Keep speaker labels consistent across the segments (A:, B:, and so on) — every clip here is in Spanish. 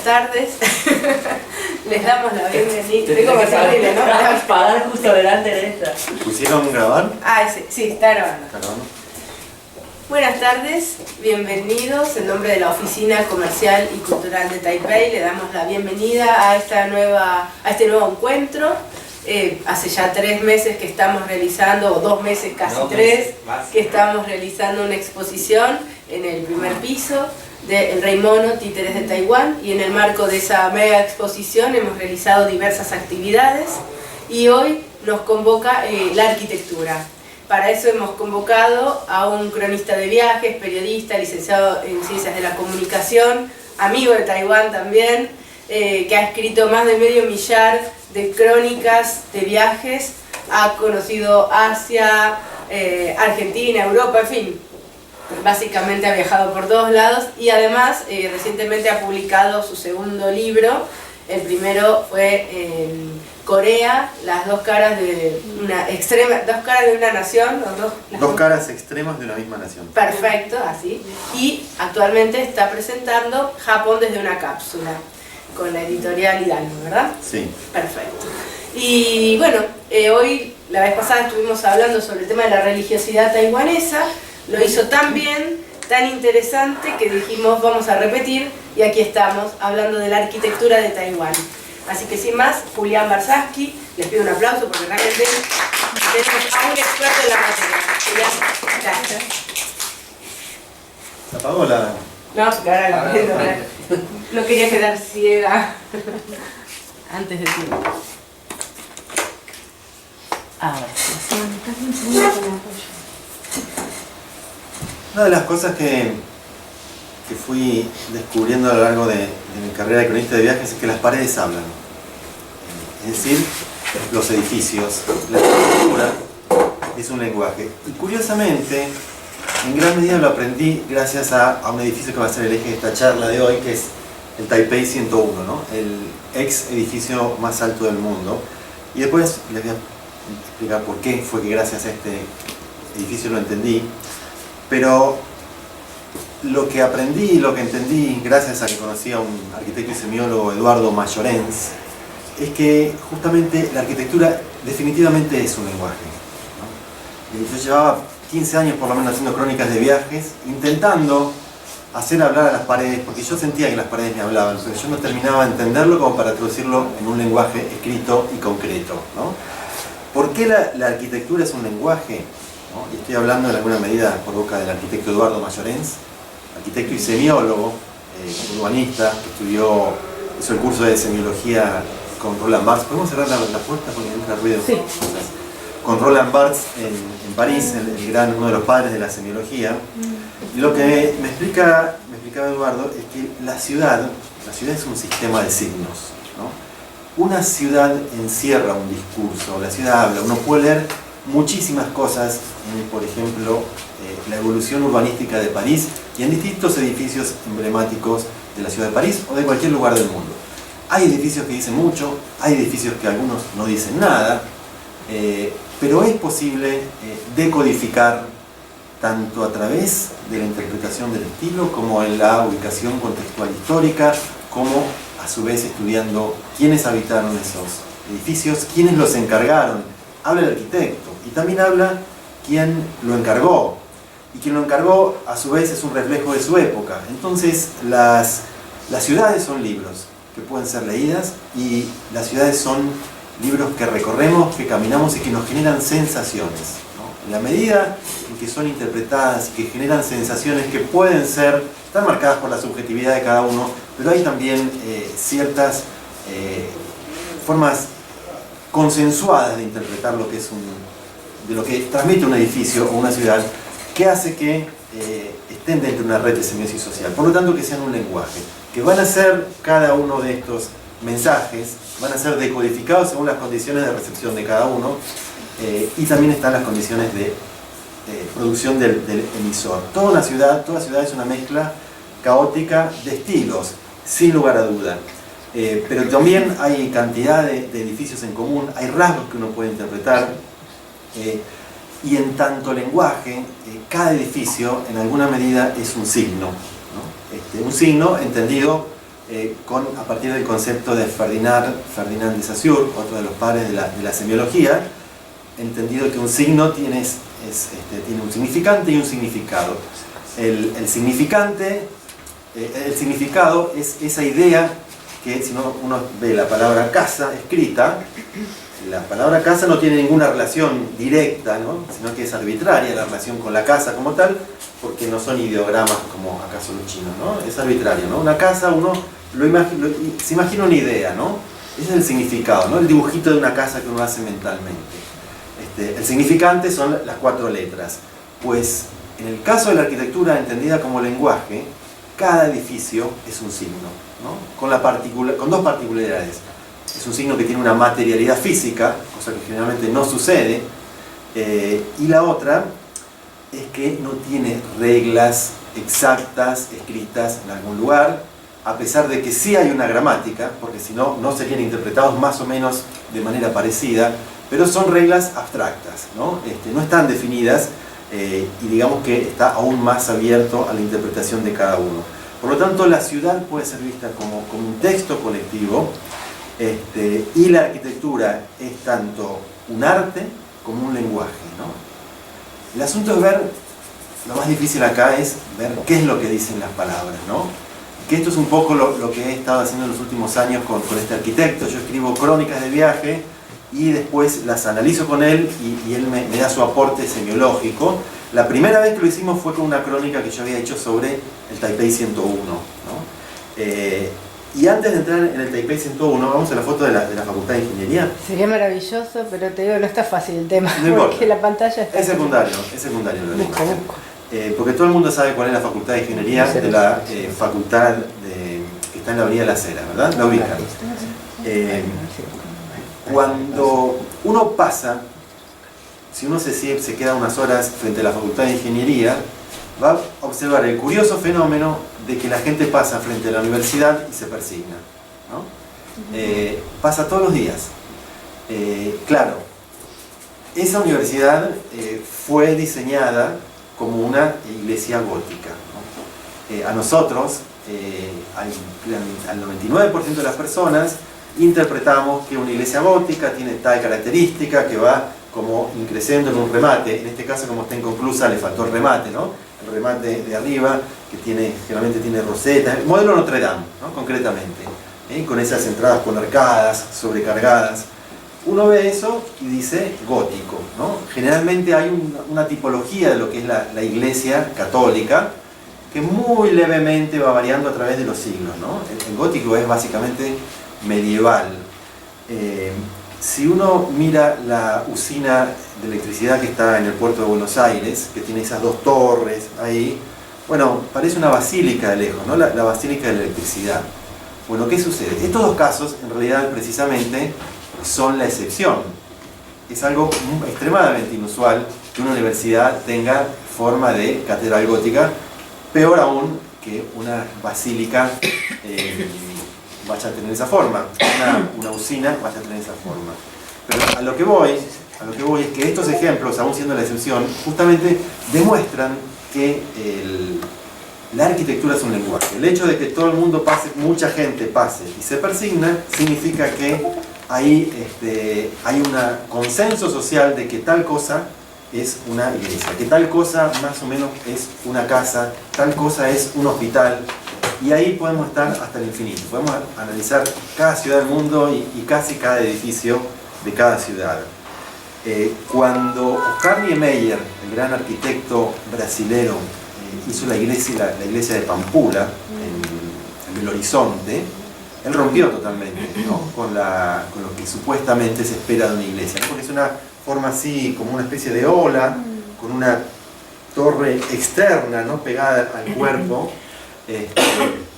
A: tardes. Les damos la bienvenida.
B: Tengo que terrible, ¿no? Pagar justo delante de esta.
C: ¿Pusieron grabar?
A: Ah, sí, está grabando.
C: ¿Está grabando?
A: Buenas tardes, bienvenidos. En nombre de la Oficina Comercial y Cultural de Taipei le damos la bienvenida a este nuevo encuentro. Hace ya 3 meses que estamos realizando, o 2 meses, casi 3, que estamos realizando una exposición en el primer piso de El Rey Mono, Títeres de Taiwán, y en el marco de esa mega exposición hemos realizado diversas actividades y hoy nos convoca la arquitectura. Para eso hemos convocado a un cronista de viajes, periodista, licenciado en Ciencias de la Comunicación, amigo de Taiwán también, que ha escrito más de medio millar de crónicas de viajes, ha conocido Asia, Argentina, Europa, en fin, básicamente ha viajado por todos lados y además recientemente ha publicado su segundo libro. El primero fue en Corea, las dos caras de una nación,
C: dos caras extremas de una misma nación.
A: Perfecto, así. Y actualmente está presentando Japón desde una cápsula, con la editorial Hidalgo, ¿verdad?
C: Sí.
A: Perfecto. Y bueno, hoy, la vez pasada estuvimos hablando sobre el tema de la religiosidad taiwanesa. Lo hizo tan bien, tan interesante, que dijimos vamos a repetir, y aquí estamos hablando de la arquitectura de Taiwán. Así que sin más, Julián Barsaski, les pido un aplauso porque realmente tenemos a un experto en la materia. Julián, gracias.
C: ¿Se apagó la...?
A: No, porque ahora la prendo. No quería quedar ciega antes de tiempo. Ahora,
C: Una de las cosas que fui descubriendo a lo largo de mi carrera de cronista de viajes es que las paredes hablan. Es decir, los edificios, la arquitectura es un lenguaje. Y curiosamente, en gran medida lo aprendí gracias a un edificio que va a ser el eje de esta charla de hoy, que es el Taipei 101, ¿no? El ex edificio más alto del mundo. Y después les voy a explicar por qué fue que gracias a este edificio lo entendí. Pero lo que aprendí y lo que entendí gracias a que conocí a un arquitecto y semiólogo, Eduardo Mayorens, es que justamente la arquitectura definitivamente es un lenguaje, ¿no? Yo llevaba 15 años por lo menos haciendo crónicas de viajes, intentando hacer hablar a las paredes, porque yo sentía que las paredes me hablaban, pero yo no terminaba de entenderlo como para traducirlo en un lenguaje escrito y concreto, ¿no? ¿Por qué la arquitectura es un lenguaje? ¿No? Y estoy hablando en alguna medida por boca del arquitecto Eduardo Mayorens, arquitecto y semiólogo, urbanista, que hizo el curso de semiología con Roland Barthes. ¿Podemos cerrar la puerta porque entra ruido?
A: Sí.
C: Con Roland Barthes en París, uno de los padres de la semiología. Y lo que me explicaba Eduardo es que la ciudad es un sistema de signos, ¿no? Una ciudad encierra un discurso, la ciudad habla, uno puede leer muchísimas cosas, por ejemplo, la evolución urbanística de París y en distintos edificios emblemáticos de la ciudad de París o de cualquier lugar del mundo. Hay edificios que dicen mucho, hay edificios que algunos no dicen nada, pero es posible decodificar tanto a través de la interpretación del estilo como en la ubicación contextual histórica, como a su vez estudiando quiénes habitaron esos edificios, quiénes los encargaron. Habla el arquitecto y también habla quien lo encargó, y quien lo encargó a su vez es un reflejo de su época. Entonces las ciudades son libros que pueden ser leídas, y las ciudades son libros que recorremos, que caminamos y que nos generan sensaciones, ¿no? En la medida en que son interpretadas y que generan sensaciones que pueden estar marcadas por la subjetividad de cada uno, pero hay también ciertas formas consensuadas de interpretar lo que es de lo que transmite un edificio o una ciudad, que hace que estén dentro de una red de semiosis social. Por lo tanto, que sean un lenguaje, que van a ser cada uno de estos mensajes, van a ser decodificados según las condiciones de recepción de cada uno, y también están las condiciones de producción del emisor. Toda ciudad es una mezcla caótica de estilos, sin lugar a duda. Pero también hay cantidad de edificios en común, hay rasgos que uno puede interpretar, y en tanto lenguaje, cada edificio en alguna medida es un signo, ¿no? Un signo entendido a partir del concepto de Ferdinand de Saussure, otro de los padres de la semiología, entendido que un signo tiene un significante y un significado. El significado es esa idea que, si uno ve la palabra casa escrita, la palabra casa no tiene ninguna relación directa, ¿no? Sino que es arbitraria la relación con la casa como tal, porque no son ideogramas como acaso los chinos, ¿no? Es arbitrario, ¿no? Una casa, uno se imagina una idea, ¿no? Ese es el significado, ¿no? El dibujito de una casa que uno hace mentalmente. El significante son las 4 letras. Pues en el caso de la arquitectura entendida como lenguaje, cada edificio es un signo, ¿no? Con 2 particularidades. Es un signo que tiene una materialidad física, cosa que generalmente no sucede, y la otra es que no tiene reglas exactas escritas en algún lugar, a pesar de que sí hay una gramática, porque si no, no serían interpretados más o menos de manera parecida, pero son reglas abstractas, ¿no? No están definidas, y digamos que está aún más abierto a la interpretación de cada uno. Por lo tanto, la ciudad puede ser vista como un texto colectivo, y la arquitectura es tanto un arte como un lenguaje, ¿no? El asunto es lo más difícil acá es ver qué es lo que dicen las palabras, ¿no? Que esto es un poco lo que he estado haciendo en los últimos años con este arquitecto. Yo escribo crónicas de viaje y después las analizo con él y él me da su aporte semiológico. La primera vez que lo hicimos fue con una crónica que yo había hecho sobre el Taipei 101, ¿no? Y antes de entrar en el Taipei 101, vamos a la foto de la Facultad de Ingeniería.
A: Sería maravilloso, pero te digo, no está fácil el tema,
C: no
A: porque la pantalla está...
C: Es secundario lo porque todo el mundo sabe cuál es la Facultad de Ingeniería de la facultad que está en la Avenida La Cera, ¿verdad? La ubican. Cuando uno pasa, si uno se queda unas horas frente a la Facultad de Ingeniería, va a observar el curioso fenómeno de que la gente pasa frente a la universidad y se persigna, ¿no? Pasa todos los días. Claro, esa universidad fue diseñada como una iglesia gótica, ¿no? A nosotros, al 99% de las personas, interpretamos que una iglesia gótica tiene tal característica que va como increciendo en un remate. En este caso, como está inconclusa, le faltó el remate, ¿no? El remate de arriba, que generalmente tiene rosetas, el modelo Notre Dame, ¿no? Concretamente, con esas entradas con arcadas, sobrecargadas. Uno ve eso y dice gótico, ¿no? Generalmente hay una tipología de lo que es la iglesia católica, que muy levemente va variando a través de los siglos, ¿no? El gótico es básicamente medieval. Si uno mira la usina de electricidad que está en el puerto de Buenos Aires, que tiene esas 2 torres ahí, bueno, parece una basílica de lejos, ¿no? La basílica de la electricidad. Bueno, ¿qué sucede? Estos 2 casos, en realidad, precisamente, son la excepción. Es algo extremadamente inusual que una universidad tenga forma de catedral gótica, peor aún que una basílica vaya a tener esa forma, una usina vaya a tener esa forma. Pero a lo que voy es que estos ejemplos, aún siendo la excepción, justamente demuestran que la arquitectura es un lenguaje. El hecho de que todo el mundo pase, mucha gente pase y se persigna, significa que hay un consenso social de que tal cosa es una iglesia, que tal cosa más o menos es una casa, tal cosa es un hospital. Y ahí podemos estar hasta el infinito. Podemos analizar cada ciudad del mundo y casi cada edificio de cada ciudad. Cuando Oscar Niemeyer, el gran arquitecto brasilero, hizo la iglesia de Pampula, en Belo Horizonte, él rompió totalmente, ¿no? con lo que supuestamente se espera de una iglesia, ¿no? Porque es una forma así, como una especie de ola, con una torre externa, ¿no? Pegada al cuerpo.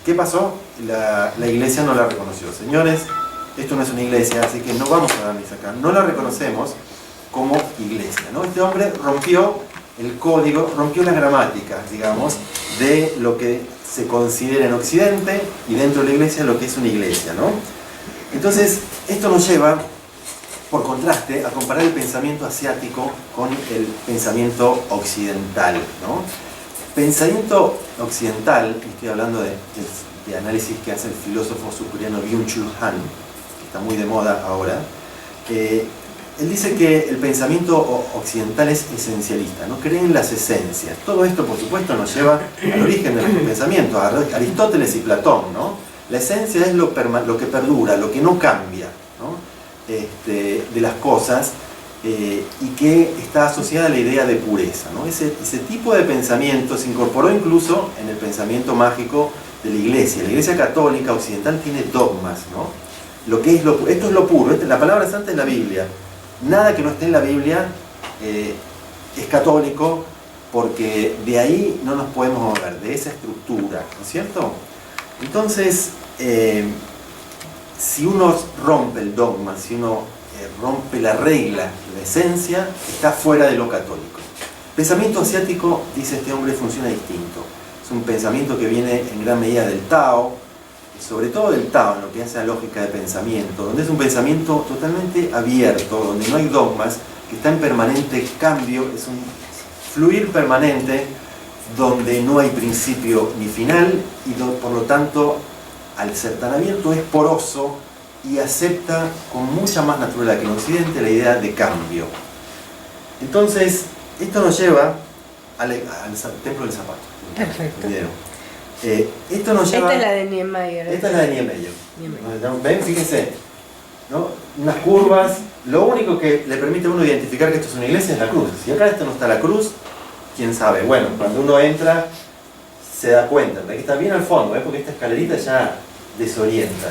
C: ¿Qué pasó? La iglesia no la reconoció. Señores, esto no es una iglesia, así que no vamos a dar misa acá. No la reconocemos como iglesia, ¿no? Este hombre rompió el código, rompió las gramáticas, digamos, de lo que se considera en Occidente y dentro de la iglesia lo que es una iglesia, ¿no? Entonces, esto nos lleva, por contraste, a comparar el pensamiento asiático con el pensamiento occidental, ¿no? Pensamiento occidental, estoy hablando del este análisis que hace el filósofo surcoreano Byung-Chul Han, que está muy de moda ahora. Él dice que el pensamiento occidental es esencialista, no cree en las esencias. Todo esto, por supuesto, nos lleva al origen de nuestro pensamiento, a Aristóteles y Platón, ¿no? La esencia es lo que perdura, lo que no cambia, ¿no? De las cosas, y que está asociada a la idea de pureza, ¿no? Ese tipo de pensamiento se incorporó incluso en el pensamiento mágico de la Iglesia. La Iglesia católica occidental tiene dogmas, ¿no? Esto es lo puro, la palabra santa es la Biblia. Nada que no esté en la Biblia es católico, porque de ahí no nos podemos mover, de esa estructura, ¿no es cierto? Entonces, si uno rompe el dogma, si uno rompe la regla, la esencia, está fuera de lo católico. El pensamiento asiático, dice este hombre, funciona distinto. Es un pensamiento que viene en gran medida del Tao, sobre todo del Tao, en lo que hace la lógica de pensamiento, donde es un pensamiento totalmente abierto, donde no hay dogmas, que está en permanente cambio, es un fluir permanente, donde no hay principio ni final, y por lo tanto, al ser tan abierto, es poroso y acepta con mucha más naturalidad que en Occidente la idea de cambio. Entonces, esto nos lleva al templo del zapato.
A: Perfecto.
C: Esto nos lleva...
A: Esta es la de Niemeyer.
C: Esta es la de Niemeyer. ¿Ven? Fíjense, ¿no? Unas curvas. Lo único que le permite a uno identificar que esto es una iglesia es la cruz. Si acá esto no está la cruz, quién sabe. Bueno, cuando uno entra se da cuenta de que está bien al fondo, porque esta escalerita ya desorienta,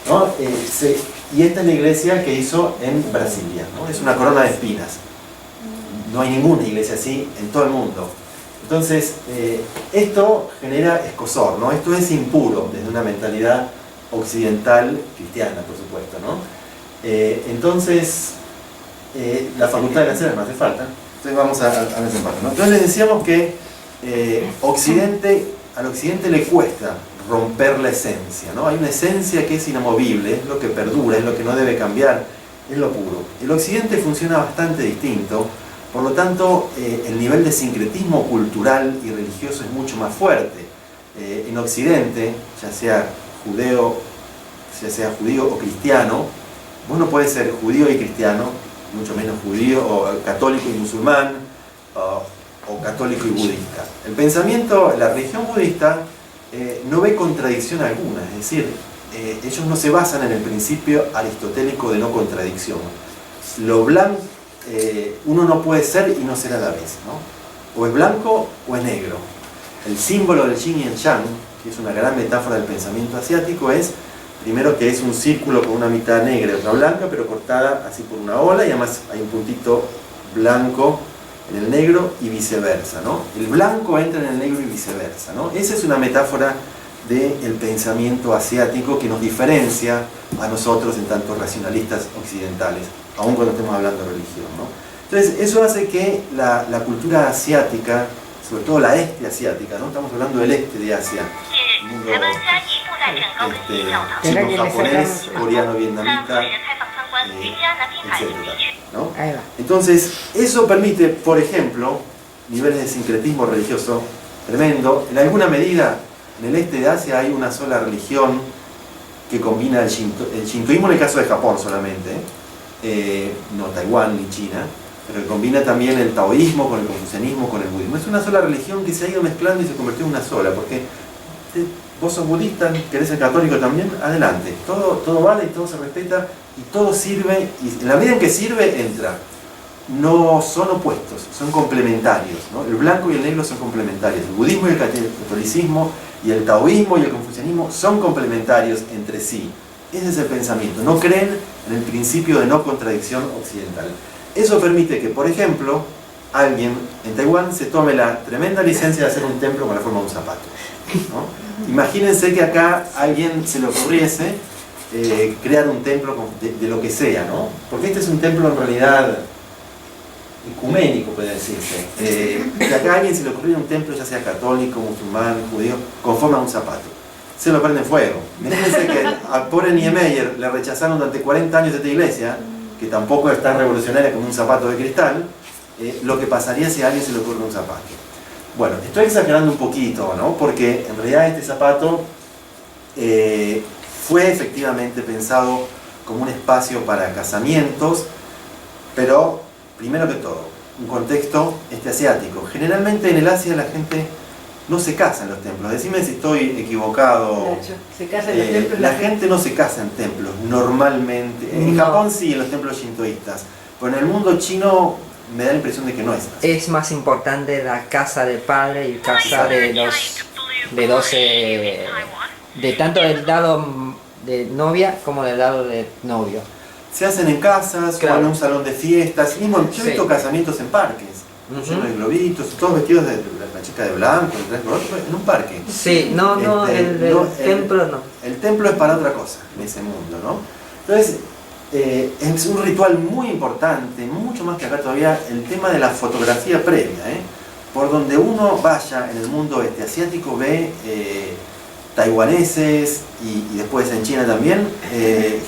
C: ¿no? Y esta es la iglesia que hizo en Brasilia, ¿no? Es una corona de espinas. No hay ninguna iglesia así en todo el mundo. Entonces, esto genera escozor, ¿no? Esto es impuro desde una mentalidad occidental cristiana, por supuesto, ¿no? Entonces, la facultad de nacer no hace falta. Entonces vamos a esa parte, ¿no? Entonces les decíamos que al occidente le cuesta romper la esencia, ¿no? Hay una esencia que es inamovible, es lo que perdura, es lo que no debe cambiar, es lo puro. El occidente funciona bastante distinto. Por lo tanto, el nivel de sincretismo cultural y religioso es mucho más fuerte. En Occidente, ya sea judío o cristiano, vos no podés ser judío y cristiano, mucho menos judío o católico y musulmán, o católico y budista. El pensamiento, la religión budista, no ve contradicción alguna, es decir, ellos no se basan en el principio aristotélico de no contradicción. Lo blanco, uno no puede ser y no ser a la vez, ¿no? O es blanco o es negro. El símbolo del yin y el yang, que es una gran metáfora del pensamiento asiático, es primero que es un círculo con una mitad negra y otra blanca, pero cortada así por una ola, y además hay un puntito blanco en el negro y viceversa, ¿no? El blanco entra en el negro y viceversa, ¿no? Esa es una metáfora del pensamiento asiático que nos diferencia a nosotros en tanto racionalistas occidentales, aun cuando estemos hablando de religión, ¿no? Entonces, eso hace que la cultura asiática, sobre todo la este asiática, ¿no? Estamos hablando del este de Asia, el mundo chino, japonés, coreano, vietnamita, etcétera, ¿no? Entonces, eso permite, por ejemplo, niveles de sincretismo religioso tremendo. En alguna medida, en el este de Asia hay una sola religión que combina el shintoísmo en el caso de Japón solamente, no Taiwán ni China, pero que combina también el taoísmo con el confucianismo, con el budismo. Es una sola religión que se ha ido mezclando y se convirtió en una sola, porque vos sos budista, querés ser católico también, adelante, todo vale y todo se respeta y todo sirve, y en la medida en que sirve, entra. No son opuestos, son complementarios, ¿no? El blanco y el negro son complementarios. El budismo y el catolicismo y el taoísmo y el confucianismo son complementarios entre sí. Ese es el pensamiento. No creen en el principio de no contradicción occidental. Eso permite que, por ejemplo, alguien en Taiwán se tome la tremenda licencia de hacer un templo con la forma de un zapato, ¿no? Imagínense que acá a alguien se le ocurriese crear un templo de lo que sea, ¿no? Porque este es un templo en realidad ecuménico, puede decirse. Que acá a alguien se le ocurriera un templo, ya sea católico, musulmán, judío, con forma de un zapato. Se lo prende en fuego. Imagínense que a pobre Niemeyer le rechazaron durante 40 años esta iglesia, que tampoco es tan revolucionaria como un zapato de cristal, lo que pasaría si a alguien se le ocurre un zapato. Bueno, estoy exagerando un poquito, ¿no? Porque en realidad este zapato fue efectivamente pensado como un espacio para casamientos, pero primero que todo, un contexto asiático. Generalmente en el Asia la gente no se casa en los templos. Decime si estoy equivocado.
A: Se casa en los templos.
C: La gente no se casa en templos normalmente. En Japón sí, en los templos shintoístas. Pero en el mundo chino me da la impresión de que no es así.
B: Es más importante la casa del padre y casa de los de tanto del lado de novia como del lado de novio.
C: Se hacen en casas,
B: Claro.
C: o en un salón de fiestas. Mismo, yo he visto
B: Sí.
C: casamientos en parques, llenos de globitos, todos vestidos de la chica de blanco, el traje color, en un parque.
B: Sí, no, el templo no.
C: El templo es para otra cosa en ese mundo, ¿no? Entonces, es un ritual muy importante, mucho más que acá todavía, el tema de la fotografía previa, ¿eh? Por donde uno vaya en el mundo asiático ve taiwaneses y después en China también,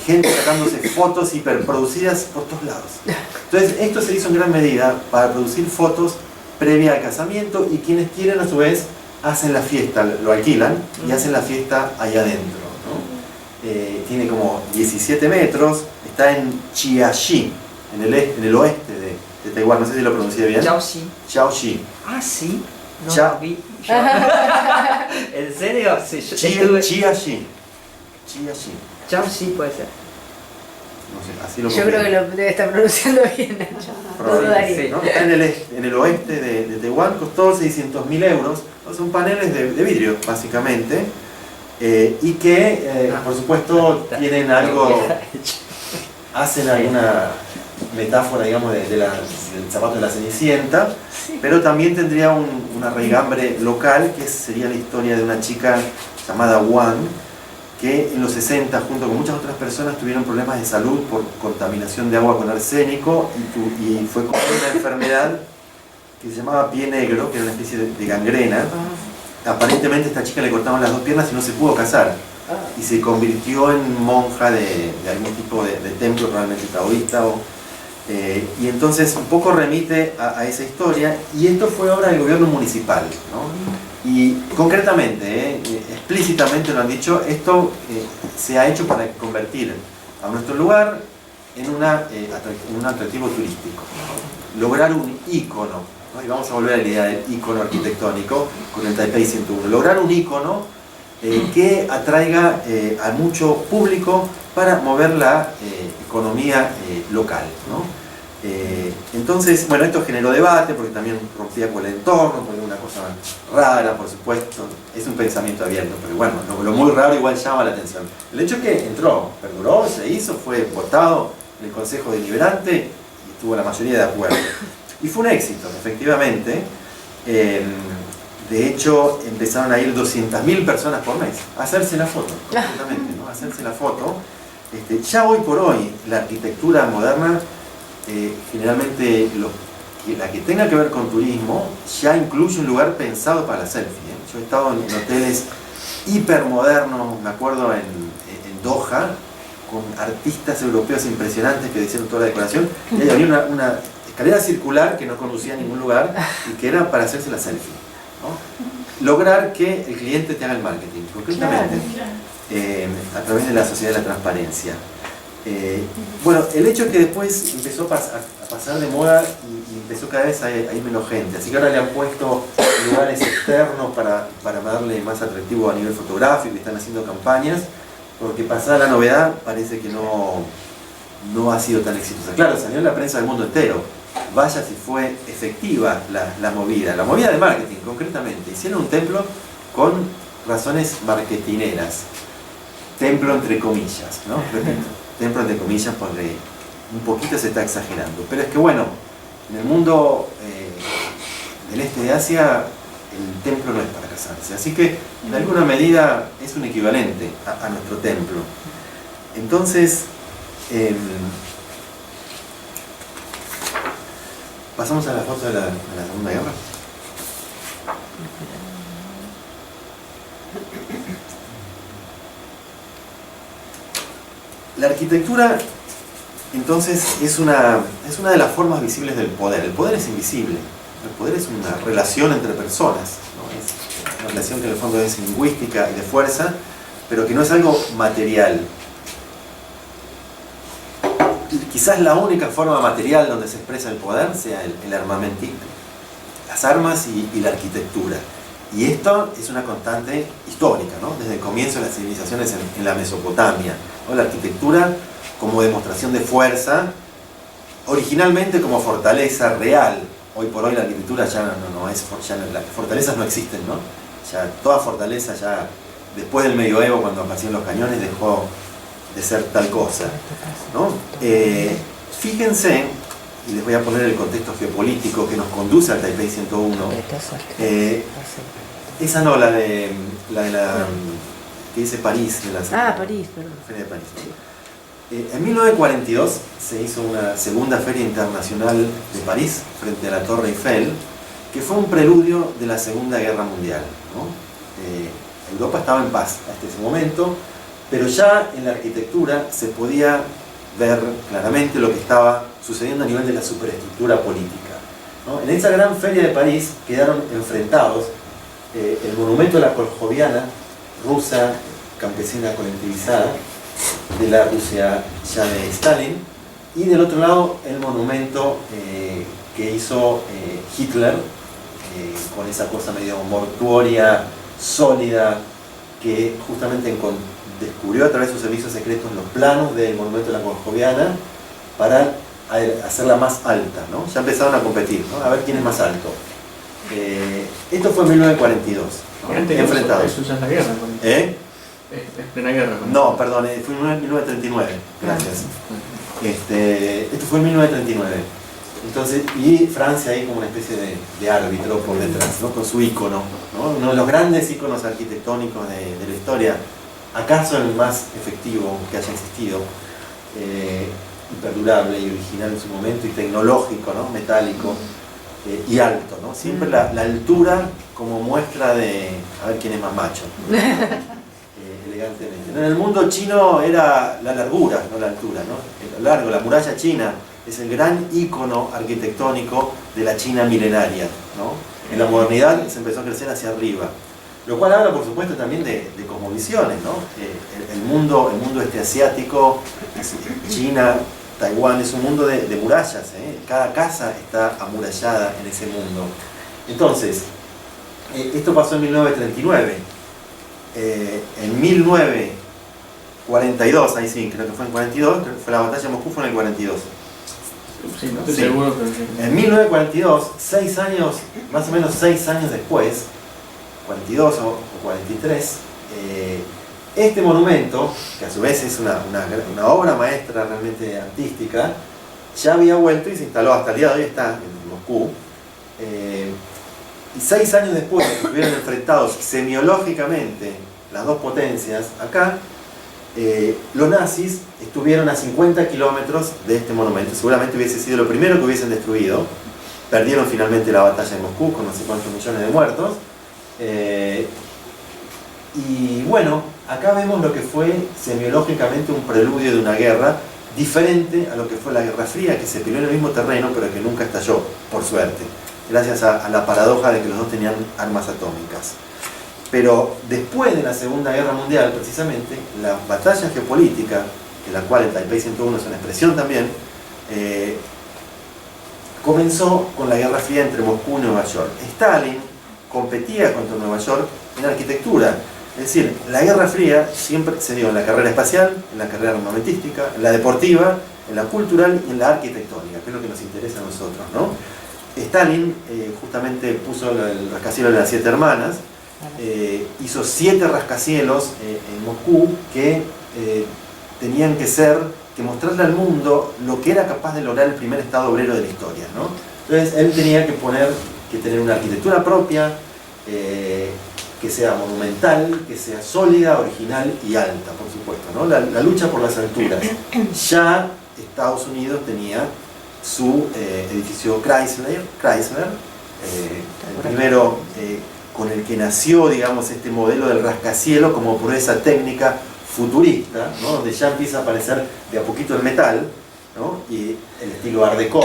C: gente sacándose fotos hiperproducidas por todos lados. Entonces esto se hizo en gran medida para producir fotos previa al casamiento, y quienes quieren a su vez hacen la fiesta, lo alquilan y hacen la fiesta allá adentro, ¿no? Tiene como 17 metros, está en Chiaxi, en el oeste de Taiwán, no sé si lo pronuncié bien.
B: Chaoxi.
C: Chaoxi.
B: Ah, sí. No
C: Chao.
B: lo vi. ¿En serio? Sí, yo estuve...
C: Chiaxi.
B: Chaoxi puede ser.
C: No sé, así lo
A: Yo creo que lo debe estar pronunciando bien, Nacho. No dudaría.
B: Sí.
C: ¿no? Está en el oeste de Taiwán, costó 600.000 euros. Son paneles de vidrio, básicamente. Y que, por supuesto, tienen algo, hacen alguna metáfora, digamos, del zapato de la Cenicienta, pero también tendría una raigambre local, que sería la historia de una chica llamada Wang, que en los 60, junto con muchas otras personas, tuvieron problemas de salud por contaminación de agua con arsénico, y fue con una enfermedad que se llamaba pie negro, que era una especie de gangrena. Aparentemente a esta chica le cortaron las 2 piernas y no se pudo casar, y se convirtió en monja de algún tipo de templo, probablemente taoísta, y entonces un poco remite a esa historia, y esto fue obra del gobierno municipal, ¿no? Y concretamente, explícitamente lo han dicho, esto se ha hecho para convertir a nuestro lugar en un atractivo turístico, ¿no? Lograr un ícono, ¿no? Y vamos a volver a la idea del ícono arquitectónico con el Taipei 101, lograr un ícono que atraiga a mucho público para mover la economía local, ¿no? Entonces, bueno, esto generó debate porque también rompía con el entorno, porque era una cosa rara, por supuesto, es un pensamiento abierto, pero bueno, lo muy raro igual llama la atención. El hecho es que entró, perduró, se hizo, fue votado en el Consejo Deliberante y estuvo la mayoría de acuerdo. Y fue un éxito, efectivamente. De hecho, empezaron a ir 200.000 personas por mes a hacerse la foto, completamente, ¿no? A hacerse la foto. Ya hoy por hoy, la arquitectura moderna, generalmente la que tenga que ver con turismo, ya incluye un lugar pensado para la selfie, ¿eh? Yo he estado en hoteles hipermodernos, me acuerdo en Doha, con artistas europeos impresionantes que hicieron toda la decoración, y ahí había una escalera circular que no conducía a ningún lugar y que era para hacerse la selfie, ¿no? Lograr que el cliente te haga el marketing, concretamente, a través de la sociedad de la transparencia. Bueno, el hecho es que después empezó a pasar de moda y empezó cada vez a ir menos gente, así que ahora le han puesto lugares externos para darle más atractivo a nivel fotográfico, y están haciendo campañas, porque pasada la novedad parece que no ha sido tan exitosa. Claro, salió en la prensa del mundo entero. Vaya si fue efectiva la movida de marketing concretamente. Hicieron un templo con razones marketineras, templo entre comillas, ¿no? Repito, templo entre comillas porque un poquito se está exagerando, pero es que bueno, en el mundo del este de Asia el templo no es para casarse, así que de alguna medida es un equivalente a nuestro templo. Entonces, pasamos a la foto de la Segunda Guerra. La arquitectura, entonces, es una de las formas visibles del poder. El poder es invisible. El poder es una relación entre personas, ¿no? Es una relación que en el fondo es lingüística y de fuerza, pero que no es algo material. Quizás la única forma material donde se expresa el poder sea el armamentismo, las armas y la arquitectura. Y esto es una constante histórica, ¿no? Desde el comienzo de las civilizaciones en la Mesopotamia, ¿no? La arquitectura como demostración de fuerza, originalmente como fortaleza real. Hoy por hoy la arquitectura ya no es, las fortalezas no existen, ¿no? Ya toda fortaleza ya después del medioevo, cuando aparecieron los cañones, dejó de ser tal cosa, ¿no? Fíjense, y les voy a poner el contexto geopolítico que nos conduce al Taipei 101. Esa no, la de la que dice París, de la
A: París, perdón.
C: Feria de París. En 1942 se hizo una segunda Feria Internacional de París frente a la Torre Eiffel, que fue un preludio de la Segunda Guerra Mundial, ¿no? Europa estaba en paz hasta ese momento, pero ya en la arquitectura se podía ver claramente lo que estaba sucediendo a nivel de la superestructura política, ¿no? En esa gran Feria de París quedaron enfrentados el monumento de la Koljoviana, rusa, campesina colectivizada, de la Rusia ya de Stalin, y del otro lado el monumento que hizo Hitler, con esa cosa medio mortuoria, sólida, que justamente descubrió a través de sus servicios secretos los planos del monumento de la Koljoviana para hacerla más alta, ¿no? Ya empezaron a competir, ¿no? A ver quién es más alto. Esto fue en 1942, ¿no? Enfrentados.
D: Eso ya es la guerra. Es plena guerra.
C: No, perdón, fue en 1939, gracias. Esto fue en 1939. Entonces, y Francia ahí como una especie de árbitro por detrás, ¿no? Con su ícono, ¿no? Uno de los grandes íconos arquitectónicos de la historia, acaso el más efectivo que haya existido, y perdurable y original en su momento, y tecnológico, ¿no? Metálico, y alto, ¿no? Siempre la altura como muestra de a ver quién es más macho. Elegantemente. En el mundo chino era la largura, no la altura, ¿no? Lo largo, la muralla china es el gran ícono arquitectónico de la China milenaria, ¿no? En la modernidad se empezó a crecer hacia arriba, lo cual habla, por supuesto, también de cosmovisiones, ¿no? El mundo asiático, China, Taiwán, es un mundo de murallas, ¿eh? Cada casa está amurallada en ese mundo. Entonces, esto pasó en 1939. En 1942, ahí sí, creo que fue en 42, fue la batalla de Moscú, fue en el 42.
D: Sí, no estoy
C: Sí.
D: seguro, pero sí.
C: En 1942, 6 años, más o menos 6 años después, 42 o 43, este monumento, que a su vez es una obra maestra realmente artística, ya había vuelto y se instaló, hasta el día de hoy está en Moscú. Y 6 años después de que estuvieron enfrentados semiológicamente las dos potencias acá, los nazis estuvieron a 50 kilómetros de este monumento. Seguramente hubiese sido lo primero que hubiesen destruido. Perdieron finalmente la batalla de Moscú con no sé cuántos millones de muertos. Y bueno, acá vemos lo que fue semiológicamente un preludio de una guerra diferente a lo que fue la Guerra Fría, que se peleó en el mismo terreno pero que nunca estalló, por suerte, gracias a la paradoja de que los dos tenían armas atómicas. Pero después de la Segunda Guerra Mundial, precisamente, la batalla geopolítica, de la cual el Taipei 101 es una expresión también, comenzó con la Guerra Fría entre Moscú y Nueva York. Stalin competía contra Nueva York en arquitectura. Es decir, la Guerra Fría siempre se dio en la carrera espacial, en la carrera armamentística, en la deportiva, en la cultural y en la arquitectónica, que es lo que nos interesa a nosotros, ¿no? Stalin justamente puso el rascacielos de las 7 hermanas, hizo 7 rascacielos en Moscú que tenían que mostrarle al mundo lo que era capaz de lograr el primer estado obrero de la historia, ¿no? Entonces él tenía que tener una arquitectura propia, que sea monumental, que sea sólida, original y alta, por supuesto, ¿no? La lucha por las alturas. Ya Estados Unidos tenía su edificio Chrysler, el primero con el que nació, digamos, este modelo del rascacielos como proeza técnica futurista, ¿no? Donde ya empieza a aparecer de a poquito el metal, ¿no? Y el estilo Art Deco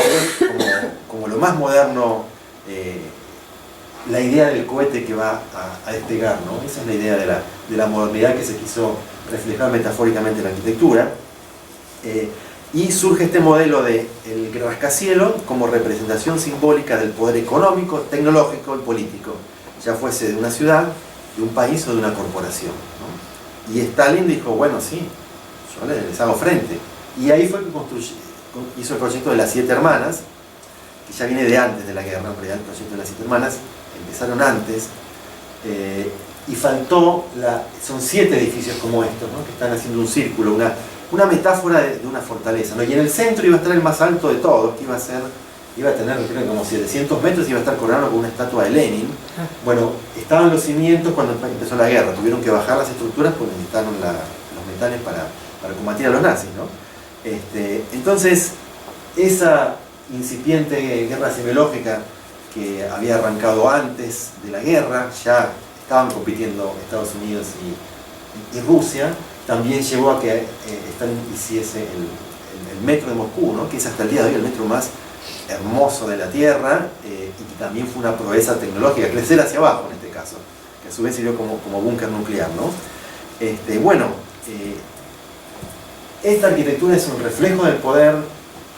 C: como lo más moderno la idea del cohete que va a despegar, ¿no? Esa es la idea de la modernidad que se quiso reflejar metafóricamente en la arquitectura. Y surge este modelo del rascacielos como representación simbólica del poder económico, tecnológico y político, ya fuese de una ciudad, de un país o de una corporación, ¿no? Y Stalin dijo, bueno, sí, yo les hago frente. Y ahí fue que hizo el proyecto de las 7 hermanas, que ya viene de antes de la guerra, en realidad el proyecto de las 7 hermanas empezaron antes, y faltó, son 7 edificios como estos, ¿no? Que están haciendo un círculo, una metáfora de una fortaleza, ¿no? Y en el centro iba a estar el más alto de todos, que iba a tener creo, como 700 metros, y iba a estar coronado con una estatua de Lenin. Bueno, estaban los cimientos cuando empezó la guerra, tuvieron que bajar las estructuras porque necesitaron los metales para combatir a los nazis, ¿no? Entonces, esa incipiente guerra semiológica que había arrancado antes de la guerra, ya estaban compitiendo Estados Unidos y Rusia, también llevó a que Stalin hiciese el metro de Moscú, ¿no? Que es hasta el día de hoy el metro más hermoso de la Tierra, y que también fue una proeza tecnológica, crecer hacia abajo en este caso, que a su vez sirvió como búnker nuclear, ¿no? Esta arquitectura es un reflejo del poder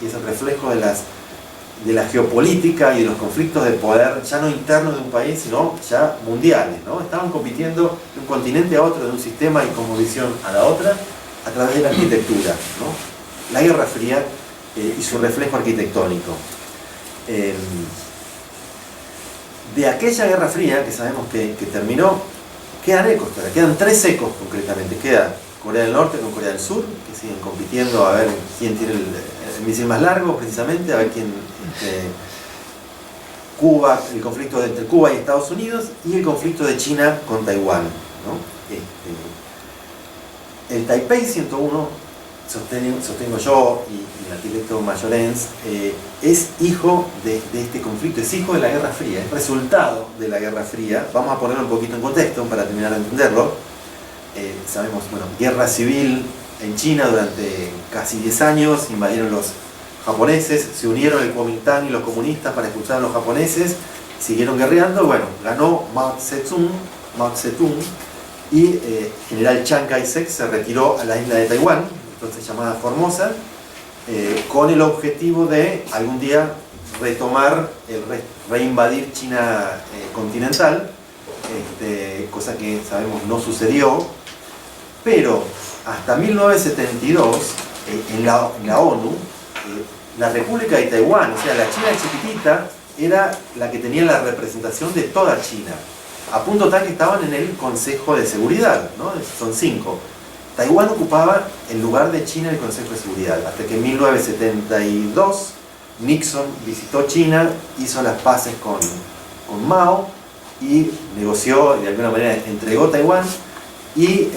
C: y es el reflejo de la geopolítica y de los conflictos de poder, ya no internos de un país, sino ya mundiales, ¿no? Estaban compitiendo de un continente a otro, de un sistema y cosmovisión a la otra, a través de la arquitectura, ¿no? La Guerra Fría y su reflejo arquitectónico. De aquella Guerra Fría, que sabemos que terminó, quedan ecos, quedan 3 ecos concretamente. Queda Corea del Norte con Corea del Sur, que siguen compitiendo a ver quién tiene el misil más largo, precisamente, a ver quién... Cuba, el conflicto entre Cuba y Estados Unidos, y el conflicto de China con Taiwán, ¿no? El Taipei 101, sostengo yo y el arquitecto Majorens, es hijo de este conflicto, es hijo de la Guerra Fría, es resultado de la Guerra Fría. Vamos a ponerlo un poquito en contexto para terminar de entenderlo. Sabemos, bueno, guerra civil en China durante casi 10 años, invadieron los japoneses, se unieron el Kuomintang y los comunistas para expulsar a los japoneses, siguieron guerreando, bueno, ganó Mao Zedong y general Chiang Kai-shek se retiró a la isla de Taiwán, entonces llamada Formosa, con el objetivo de algún día retomar, reinvadir China continental, cosa que sabemos no sucedió, pero hasta 1972 en la ONU, la República de Taiwán, o sea, la China chiquitita, era la que tenía la representación de toda China, a punto tal que estaban en el Consejo de Seguridad, ¿no? Son 5. Taiwán ocupaba el lugar de China en el Consejo de Seguridad, hasta que en 1972 Nixon visitó China, hizo las paces con Mao y negoció, de alguna manera entregó Taiwán. Y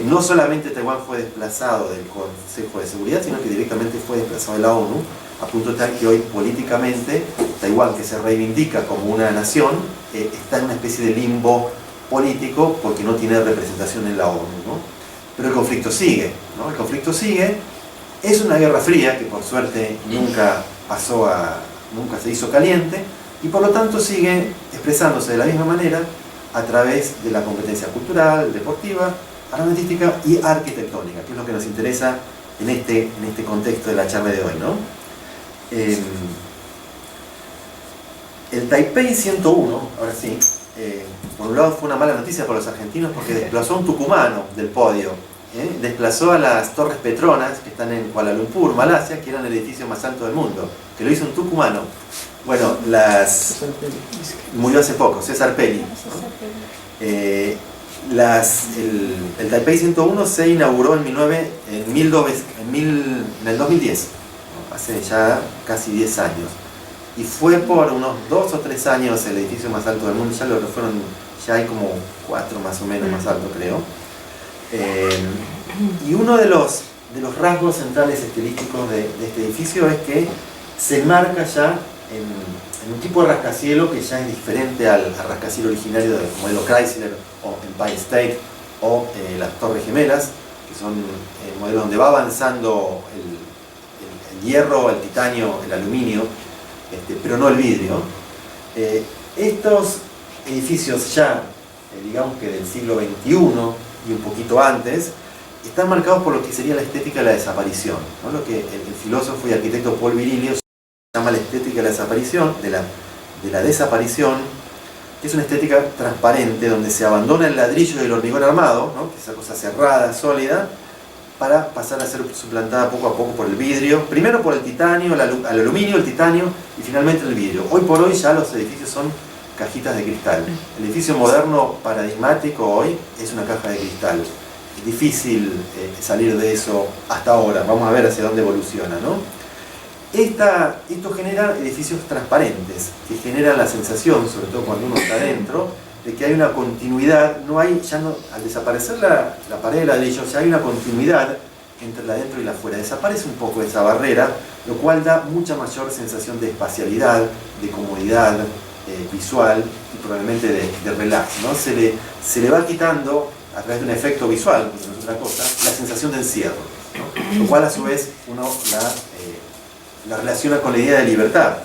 C: no solamente Taiwán fue desplazado del Consejo de Seguridad, sino que directamente fue desplazado de la ONU, a punto tal que hoy políticamente Taiwán, que se reivindica como una nación, está en una especie de limbo político porque no tiene representación en la ONU, ¿no? Pero el conflicto sigue, ¿no? El conflicto sigue, es una guerra fría que por suerte nunca se hizo caliente, y por lo tanto sigue expresándose de la misma manera a través de la competencia cultural, deportiva, armamentística y arquitectónica, que es lo que nos interesa en este contexto de la charla de hoy, ¿no? El Taipei 101, ahora sí, por un lado fue una mala noticia para los argentinos porque desplazó a un tucumano del podio, desplazó a las Torres Petronas, que están en Kuala Lumpur, Malasia, que eran el edificio más alto del mundo, que lo hizo un tucumano. Bueno, murió hace poco, César Pelli, ¿no? El Taipei 101 se inauguró en el 2010, ¿no? Hace ya casi 10 años. Y fue por unos 2 o 3 años el edificio más alto del mundo, ya hay como 4 más o menos más alto, creo. Y uno de los rasgos centrales estilísticos de este edificio es que se marca ya en un tipo de rascacielos que ya es diferente al rascacielos originario del modelo Chrysler o Empire State o las Torres Gemelas, que son modelos donde va avanzando el hierro, el titanio, el aluminio, pero no el vidrio. Estos edificios ya, digamos que del siglo XXI y un poquito antes, están marcados por lo que sería la estética de la desaparición, ¿no? Lo que el filósofo y arquitecto Paul Virilio llama la estética de la desaparición, de la desaparición, que es una estética transparente donde se abandona el ladrillo y el hormigón armado, ¿no? Que es esa cosa cerrada, sólida, para pasar a ser suplantada poco a poco por el vidrio, primero por el titanio, el aluminio, el titanio y finalmente el vidrio. Hoy por hoy ya los edificios son cajitas de cristal. El edificio moderno paradigmático hoy es una caja de cristal. Es difícil salir de eso hasta ahora, vamos a ver hacia dónde evoluciona, ¿no? Esto genera edificios transparentes, que generan la sensación, sobre todo cuando uno está adentro, de que hay una continuidad, al desaparecer la pared de ladrillo, ya hay una continuidad entre la adentro y la afuera. Desaparece un poco esa barrera, lo cual da mucha mayor sensación de espacialidad, de comodidad visual y probablemente de relax, ¿no? Se le va quitando, a través de un efecto visual, que no es otra cosa, la sensación de encierro, ¿no? Lo cual a su vez uno la relaciona con la idea de libertad.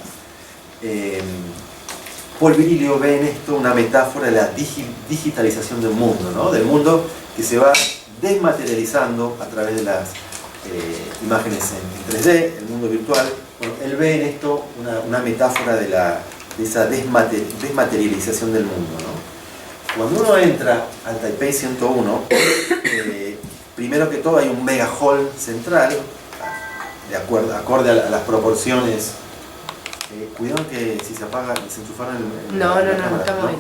C: Paul Virilio ve en esto una metáfora de la digitalización del mundo, ¿no? Del mundo que se va desmaterializando a través de las imágenes en 3D, el mundo virtual. Bueno, él ve en esto una metáfora de esa desmaterialización del mundo, ¿no? Cuando uno entra al Taipei 101, primero que todo hay un mega hall central, acorde a las proporciones. Cuidado que si se apaga, se enchufaron
A: No, estamos ahí.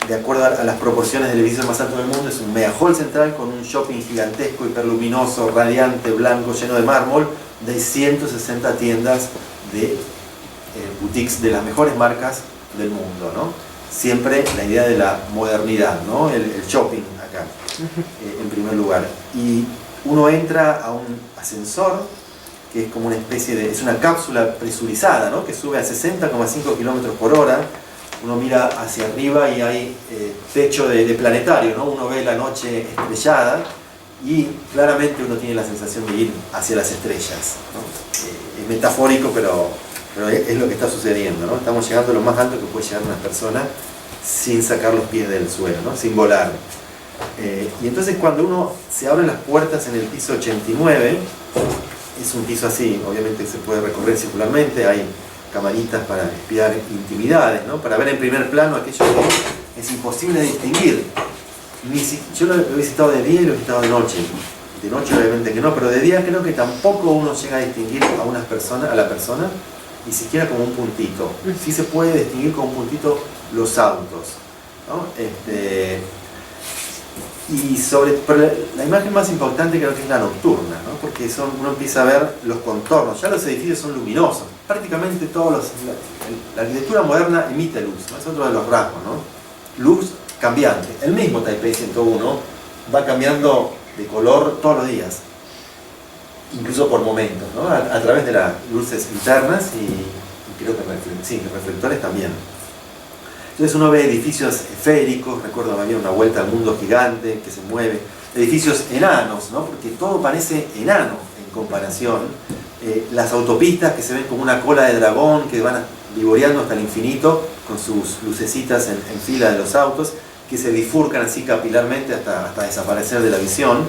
C: De acuerdo a las proporciones del edificio más alto del mundo, es un mega hall central con un shopping gigantesco, hiperluminoso, radiante, blanco, lleno de mármol, de 160 tiendas de boutiques de las mejores marcas del mundo, ¿no? Siempre la idea de la modernidad, ¿no? El shopping acá, en primer lugar. Y uno entra a un ascensor que es como una especie es una cápsula presurizada, ¿no? Que sube a 60,5 km por hora. Uno mira hacia arriba y hay techo de planetario, ¿no? Uno ve la noche estrellada y claramente uno tiene la sensación de ir hacia las estrellas, ¿no? Es metafórico, pero es lo que está sucediendo, ¿no? Estamos llegando a lo más alto que puede llegar una persona sin sacar los pies del suelo, ¿no? Sin volar. Y entonces cuando uno se abren las puertas en el piso 89, es un piso así, obviamente se puede recorrer circularmente, hay camaritas para espiar intimidades, ¿no? Para ver en primer plano aquello que es imposible de distinguir. Yo lo he visitado de día y lo he visitado de noche. De noche obviamente que no, pero de día creo que tampoco uno llega a distinguir a la persona, ni siquiera como un puntito. Sí se puede distinguir como un puntito los autos, ¿no? Pero la imagen más importante creo que es la nocturna, ¿no? Porque uno empieza a ver los contornos, ya los edificios son luminosos, prácticamente la arquitectura moderna emite luz, ¿no? Es otro de los rasgos, ¿no? Luz cambiante. El mismo Taipei 101 va cambiando de color todos los días, incluso por momentos, ¿no? A través de las luces internas y creo que reflectores también. Entonces uno ve edificios esféricos, recuerdo que había una vuelta al mundo gigante que se mueve, edificios enanos, ¿no? Porque todo parece enano en comparación. Las autopistas que se ven como una cola de dragón que van vivoreando hasta el infinito con sus lucecitas en fila de los autos que se bifurcan así capilarmente hasta desaparecer de la visión.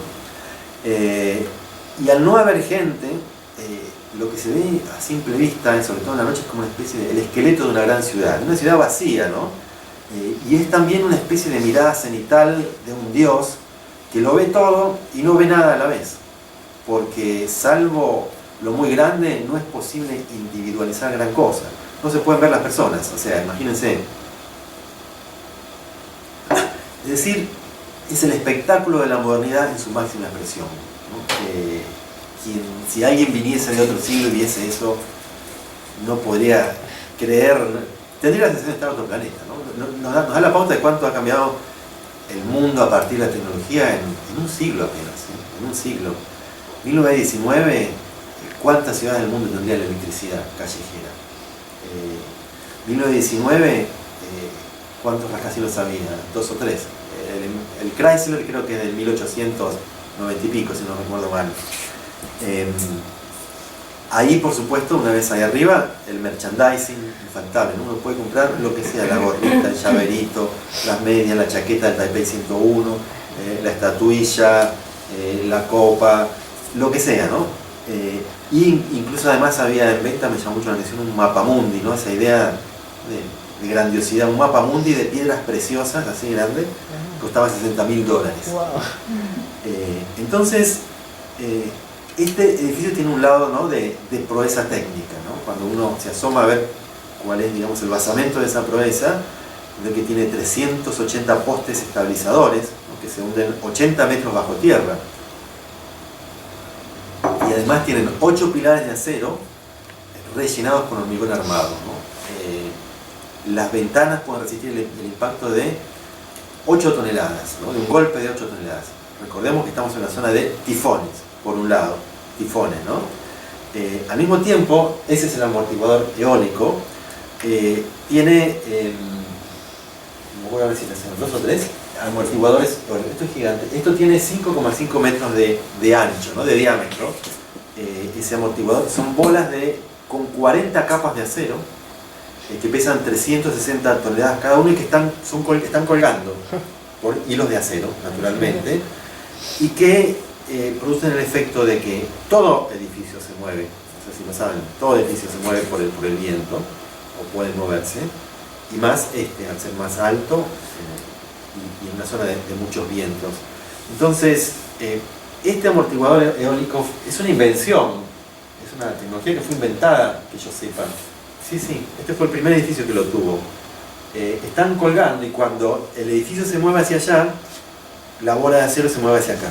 C: Y al no haber gente, lo que se ve a simple vista, sobre todo en la noche, es como una especie de el esqueleto de una gran ciudad, una ciudad vacía, ¿no? Y es también una especie de mirada cenital de un dios que lo ve todo y no ve nada a la vez, porque salvo lo muy grande no es posible individualizar gran cosa, no se pueden ver las personas, o sea, imagínense. Es decir, es el espectáculo de la modernidad en su máxima expresión, ¿no? Si alguien viniese de otro siglo y viese eso, no podría creer, tendría la sensación de estar en otro planeta, ¿no? Nos da la pauta de cuánto ha cambiado el mundo a partir de la tecnología en un siglo apenas, ¿sí? En un siglo. 1919, ¿cuántas ciudades del mundo tendría la electricidad callejera? 1919, ¿cuántos rascacielos había? 2 o 3. El Chrysler creo que es del 1890 y pico, si no recuerdo mal. Ahí, por supuesto, una vez ahí arriba, el merchandising infaltable, ¿no? Uno puede comprar lo que sea, la gorrita, el llaverito, las medias, la chaqueta del Taipei 101, la estatuilla, la copa, lo que sea, ¿no? Y incluso además había en venta, me llamó mucho la atención, un mapamundi, ¿no? Esa idea de grandiosidad, un mapamundi de piedras preciosas, así grande, costaba $60.000.
B: Wow.
C: Entonces, este edificio tiene un lado, ¿no?, de proeza técnica, ¿no? Cuando uno se asoma a ver cuál es, digamos, el basamento de esa proeza, ve que tiene 380 postes estabilizadores, ¿no?, que se hunden 80 metros bajo tierra. Y además tienen 8 pilares de acero rellenados con hormigón armado, ¿no? Las ventanas pueden resistir el impacto de 8 toneladas, ¿no?, de un golpe de 8 toneladas. Recordemos que estamos en una zona de tifones, por un lado, tifones, ¿no? Al mismo tiempo, ese es el amortiguador eólico, tiene, voy a ver si le hacemos 2 o 3 amortiguadores eólicos. Esto es gigante, esto tiene 5,5 metros de ancho, ¿no?, de diámetro. Ese amortiguador son bolas con 40 capas de acero, que pesan 360 toneladas cada uno y que están colgando por hilos de acero, naturalmente, y que producen el efecto de que todo edificio se mueve, no sé si lo saben, todo edificio se mueve por el viento, o puede moverse, y más al ser más alto y en una zona de muchos vientos. Entonces, este amortiguador eólico es una invención, es una tecnología que fue inventada, que yo sepa. Sí, este fue el primer edificio que lo tuvo. Están colgando y cuando el edificio se mueve hacia allá, la bola de acero se mueve hacia acá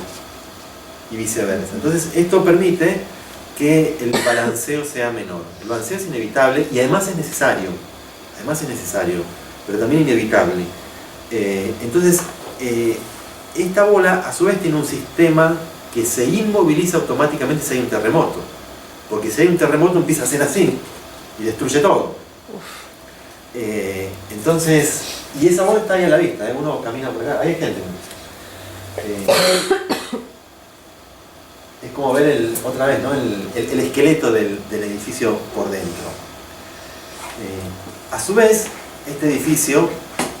C: y viceversa. Entonces esto permite que el balanceo sea menor. El balanceo es inevitable y además es necesario, pero también inevitable. Entonces esta bola a su vez tiene un sistema que se inmoviliza automáticamente si hay un terremoto, porque si hay un terremoto empieza a hacer así y destruye todo. Entonces, y esa bola está ahí a la vista, uno camina por acá, hay gente. Es como ver otra vez, ¿no?, el esqueleto del edificio por dentro. A su vez, este edificio,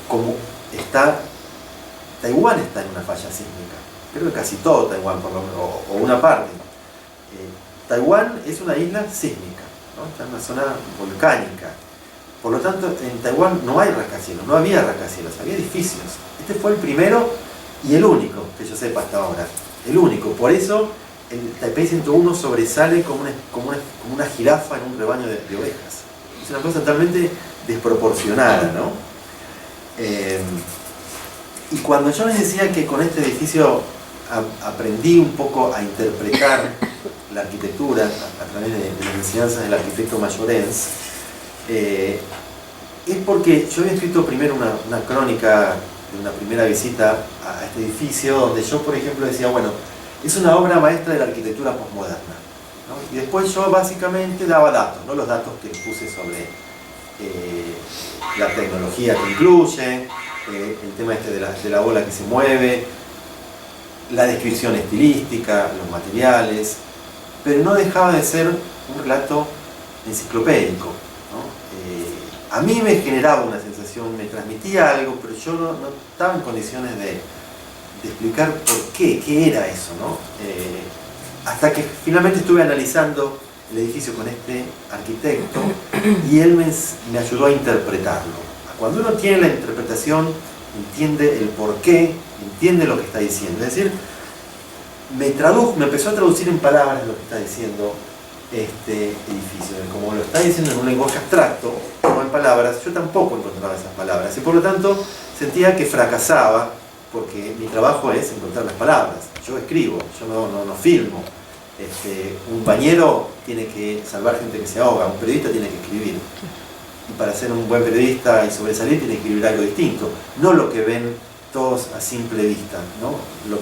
C: como Taiwán está en una falla sísmica, creo que casi todo Taiwán, por lo menos, o una parte. Taiwán es una isla sísmica, ¿no? Está en una zona volcánica. Por lo tanto, en Taiwán no hay rascacielos, no había rascacielos, había edificios. Este fue el primero y el único que yo sepa hasta ahora. El único. Por eso el Taipei 101 sobresale como una jirafa en un rebaño de ovejas. Es una cosa totalmente desproporcionada, ¿no? Y cuando yo les decía que con este edificio aprendí un poco a interpretar la arquitectura a través de las enseñanzas del arquitecto Mayorens, es porque yo había escrito primero una crónica de una primera visita a este edificio, donde yo, por ejemplo, decía, bueno, es una obra maestra de la arquitectura posmoderna, ¿no? Y después yo básicamente daba datos, ¿no?, los datos que puse sobre la tecnología que incluye, el tema de la bola que se mueve, la descripción estilística, los materiales, pero no dejaba de ser un relato enciclopédico, ¿no? A mí me generaba una sensación, me transmitía algo, pero yo no estaba en condiciones de explicar por qué era eso, ¿no? Hasta que finalmente estuve analizando el edificio con este arquitecto y él me ayudó a interpretarlo. Cuando uno tiene la interpretación, entiende el porqué, entiende lo que está diciendo. Es decir, me empezó a traducir en palabras lo que está diciendo este edificio. Como lo está diciendo en un lenguaje abstracto, no en palabras, yo tampoco encontraba esas palabras. Y por lo tanto, sentía que fracasaba, porque mi trabajo es encontrar las palabras. Yo escribo, yo no filmo. Un bañero tiene que salvar gente que se ahoga, un periodista tiene que escribir. Y para ser un buen periodista y sobresalir tiene que escribir algo distinto, no lo que ven todos a simple vista, ¿no?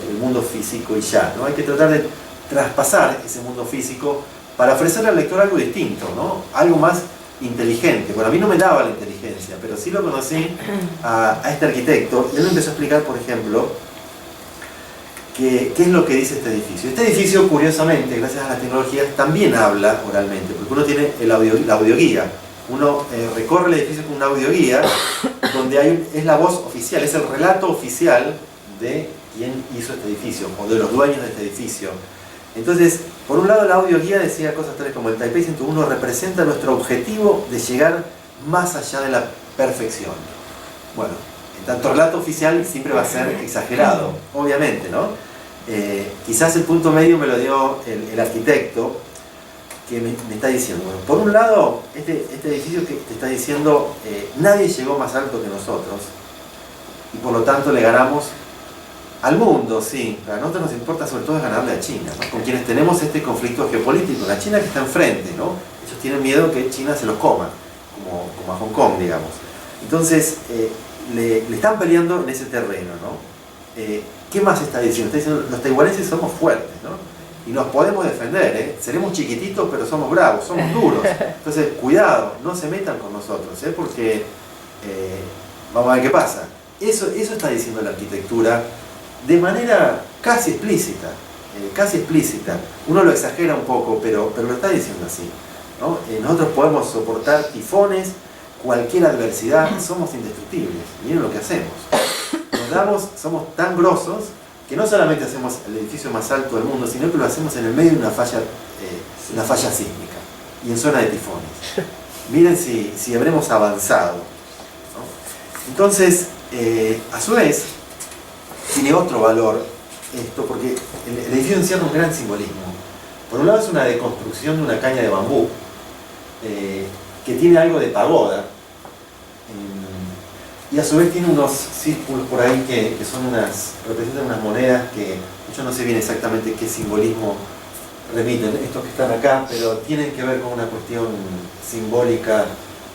C: El mundo físico y ya, ¿no? Hay que tratar de traspasar ese mundo físico para ofrecerle al lector algo distinto, ¿no? Algo más inteligente. Bueno, a mí no me daba la inteligencia, pero sí lo conocí a este arquitecto y él me empezó a explicar, por ejemplo, ¿qué es lo que dice este edificio? Este edificio, curiosamente, gracias a las tecnologías, también habla oralmente, porque uno tiene la audioguía. Uno recorre el edificio con una audioguía donde es la voz oficial, es el relato oficial de quién hizo este edificio o de los dueños de este edificio. Entonces, por un lado la audioguía decía cosas tales como el Taipei 101 representa nuestro objetivo de llegar más allá de la perfección. Bueno, en tanto relato oficial siempre va a ser exagerado, obviamente, ¿no? Quizás el punto medio me lo dio el arquitecto, que me está diciendo, bueno, por un lado, este edificio que te está diciendo, nadie llegó más alto que nosotros, y por lo tanto le ganamos al mundo, sí. A nosotros nos importa sobre todo es ganarle a China, ¿no? Con quienes tenemos este conflicto geopolítico, la China que está enfrente, ¿no? Ellos tienen miedo que China se los coma, como a Hong Kong, digamos. Entonces, le están peleando en ese terreno, ¿no? ¿Qué más está diciendo? Está diciendo, los taiwaneses somos fuertes, ¿no? Y nos podemos defender, ¿eh? Seremos chiquititos, pero somos bravos, somos duros. Entonces, cuidado, no se metan con nosotros, ¿eh? Porque vamos a ver qué pasa. Eso está diciendo la arquitectura de manera casi explícita, Uno lo exagera un poco, pero lo está diciendo así, ¿no? Nosotros podemos soportar tifones, cualquier adversidad, somos indestructibles. Miren lo que hacemos. Somos tan grosos que no solamente hacemos el edificio más alto del mundo, sino que lo hacemos en el medio de una falla sísmica y en zona de tifones. Miren si habremos avanzado, ¿no? Entonces, a su vez, tiene otro valor esto, porque el edificio encierra un gran simbolismo. Por un lado es una deconstrucción de una caña de bambú, que tiene algo de pagoda, y a su vez tiene unos círculos por ahí que representan unas monedas que yo no sé bien exactamente qué simbolismo remiten estos que están acá, pero tienen que ver con una cuestión simbólica,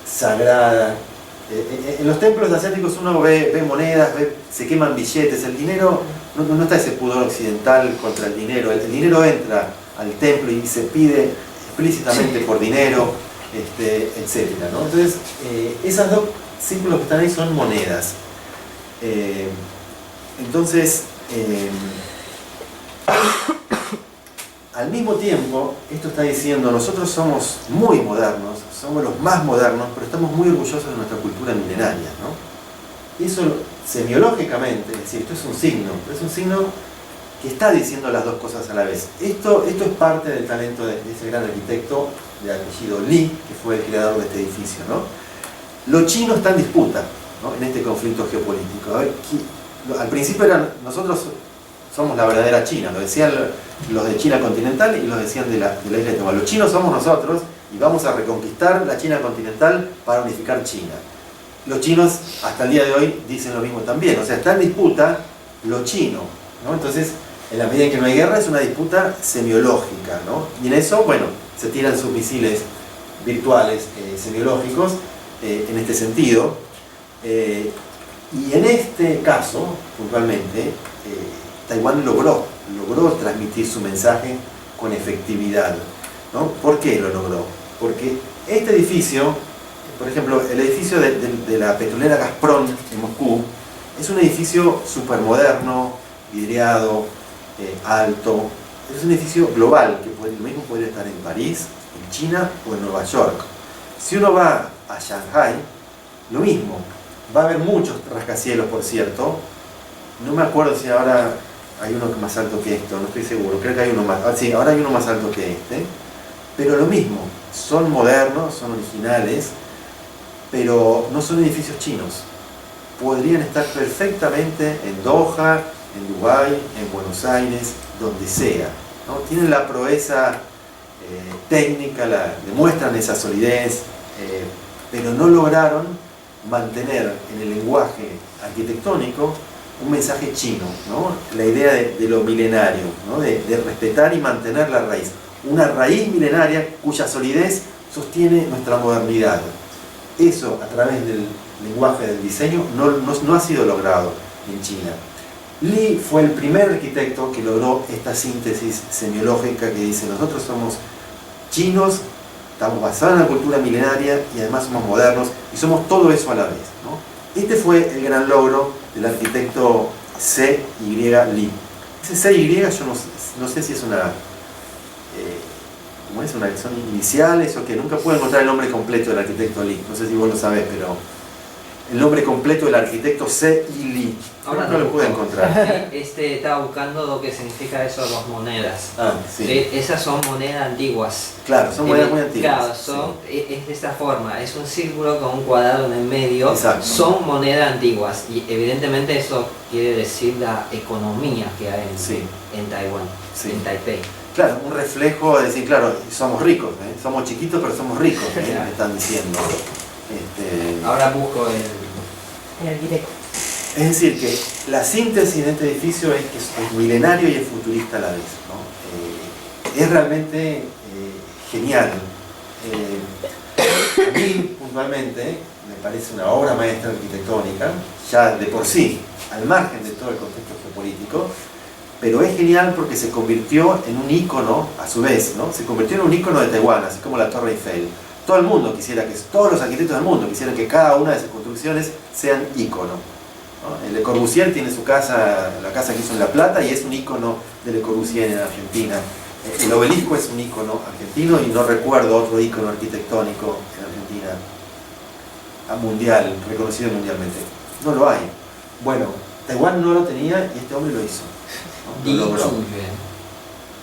C: sagrada. En los templos asiáticos uno ve monedas, se queman billetes, el dinero, no está ese pudor occidental contra el dinero entra al templo y se pide explícitamente por dinero, etcétera, ¿no? Entonces, esas dos símbolos que están ahí son monedas. Entonces, al mismo tiempo, esto está diciendo, nosotros somos muy modernos, somos los más modernos, pero estamos muy orgullosos de nuestra cultura milenaria, ¿no? Eso semiológicamente, es decir, esto es un signo que está diciendo las dos cosas a la vez. Esto es parte del talento de ese gran arquitecto de apellido Li, que fue el creador de este edificio, ¿no? Lo chino está en disputa, ¿no? En este conflicto geopolítico. Al principio nosotros somos la verdadera China, lo decían los de China continental y los decían de la isla de Taiwán. Los chinos somos nosotros y vamos a reconquistar la China continental para unificar China. Los chinos hasta el día de hoy dicen lo mismo también, o sea, está en disputa lo chino, ¿no? Entonces, en la medida en que no hay guerra, es una disputa semiológica, ¿no? Y en eso, bueno, se tiran sus misiles virtuales semiológicos en este sentido. Y en este caso, puntualmente, Taiwán logró transmitir su mensaje con efectividad, ¿no? ¿Por qué lo logró? Porque este edificio, por ejemplo, el edificio de la petrolera Gazprom en Moscú, es un edificio supermoderno, vidriado, alto. Es un edificio global, que lo mismo podría estar en París, en China o en Nueva York. Si uno va a Shanghai, lo mismo. Va a haber muchos rascacielos, por cierto. No me acuerdo si ahora hay uno más alto que esto, no estoy seguro. Creo que hay uno más. Sí, ahora hay uno más alto que este. Pero lo mismo. Son modernos, son originales, pero no son edificios chinos. Podrían estar perfectamente en Doha, en Dubái, en Buenos Aires, donde sea, ¿no? Tienen la proeza técnica, demuestran esa solidez, pero no lograron mantener en el lenguaje arquitectónico un mensaje chino, ¿no? La idea de lo milenario, ¿no? de respetar y mantener la raíz. Una raíz milenaria cuya solidez sostiene nuestra modernidad. Eso, a través del lenguaje del diseño, no ha sido logrado en China. Li fue el primer arquitecto que logró esta síntesis semiológica que dice: nosotros somos chinos, estamos basados en la cultura milenaria y además somos modernos y somos todo eso a la vez, ¿no? Este fue el gran logro del arquitecto C.Y. Li. Ese CY yo no sé si es una... ¿cómo es? Son iniciales o que nunca puedo encontrar el nombre completo del arquitecto Lee. No sé si vos lo sabés, pero el nombre completo del arquitecto C.I. Lee.
B: Ahora
C: no lo puedo encontrar.
B: Estaba buscando lo que significa eso, las monedas.
C: Ah, sí.
B: Esas son monedas antiguas.
C: Claro, son monedas muy antiguas.
B: Claro, es de esta forma, es un círculo con un cuadrado en el medio.
C: Exacto.
B: Son monedas antiguas y evidentemente eso quiere decir la economía que hay en Taiwán, en Taipei.
C: Claro, un reflejo de decir, claro, somos ricos, somos chiquitos pero somos ricos, me están diciendo.
B: Ahora busco
A: El arquitecto.
C: Es decir, que la síntesis de este edificio es que es milenario y es futurista a la vez, ¿no? Es realmente genial. A mí, puntualmente, me parece una obra maestra arquitectónica, ya de por sí, al margen de todo el contexto geopolítico, pero es genial porque se convirtió en un ícono, a su vez, ¿no? Se convirtió en un ícono de Taiwán, así como la Torre Eiffel. Todo el mundo quisiera que, todos los arquitectos del mundo quisieran que cada una de sus construcciones sean ícono, ¿no? El Le Corbusier tiene su casa, la casa que hizo en La Plata, y es un ícono de Le Corbusier en Argentina. El obelisco es un ícono argentino y no recuerdo otro ícono arquitectónico en Argentina mundial, reconocido mundialmente. No lo hay. Bueno, Taiwán no lo tenía y este hombre lo hizo, ¿no?
B: Di
C: Lo logró.
B: Zhuyuan.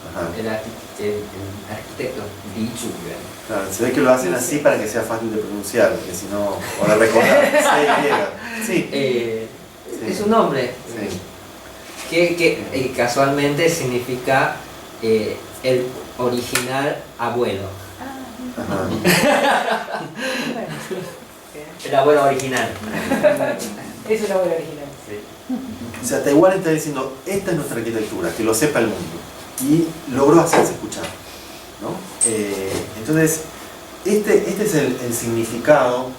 C: Ajá.
B: El arquitecto Di Zhuyuan.
C: Claro, se ve que lo hacen así para que sea fácil de pronunciar, porque si no, o de recordar. Sí.
B: Es un nombre
C: Sí.
B: que casualmente significa el original abuelo.
C: Ajá.
B: El abuelo original.
A: Es una buena original.
C: O sea, Taiwán está diciendo, esta es nuestra arquitectura, que lo sepa el mundo. Y logró hacerse escuchar, ¿no? Entonces, este es el significado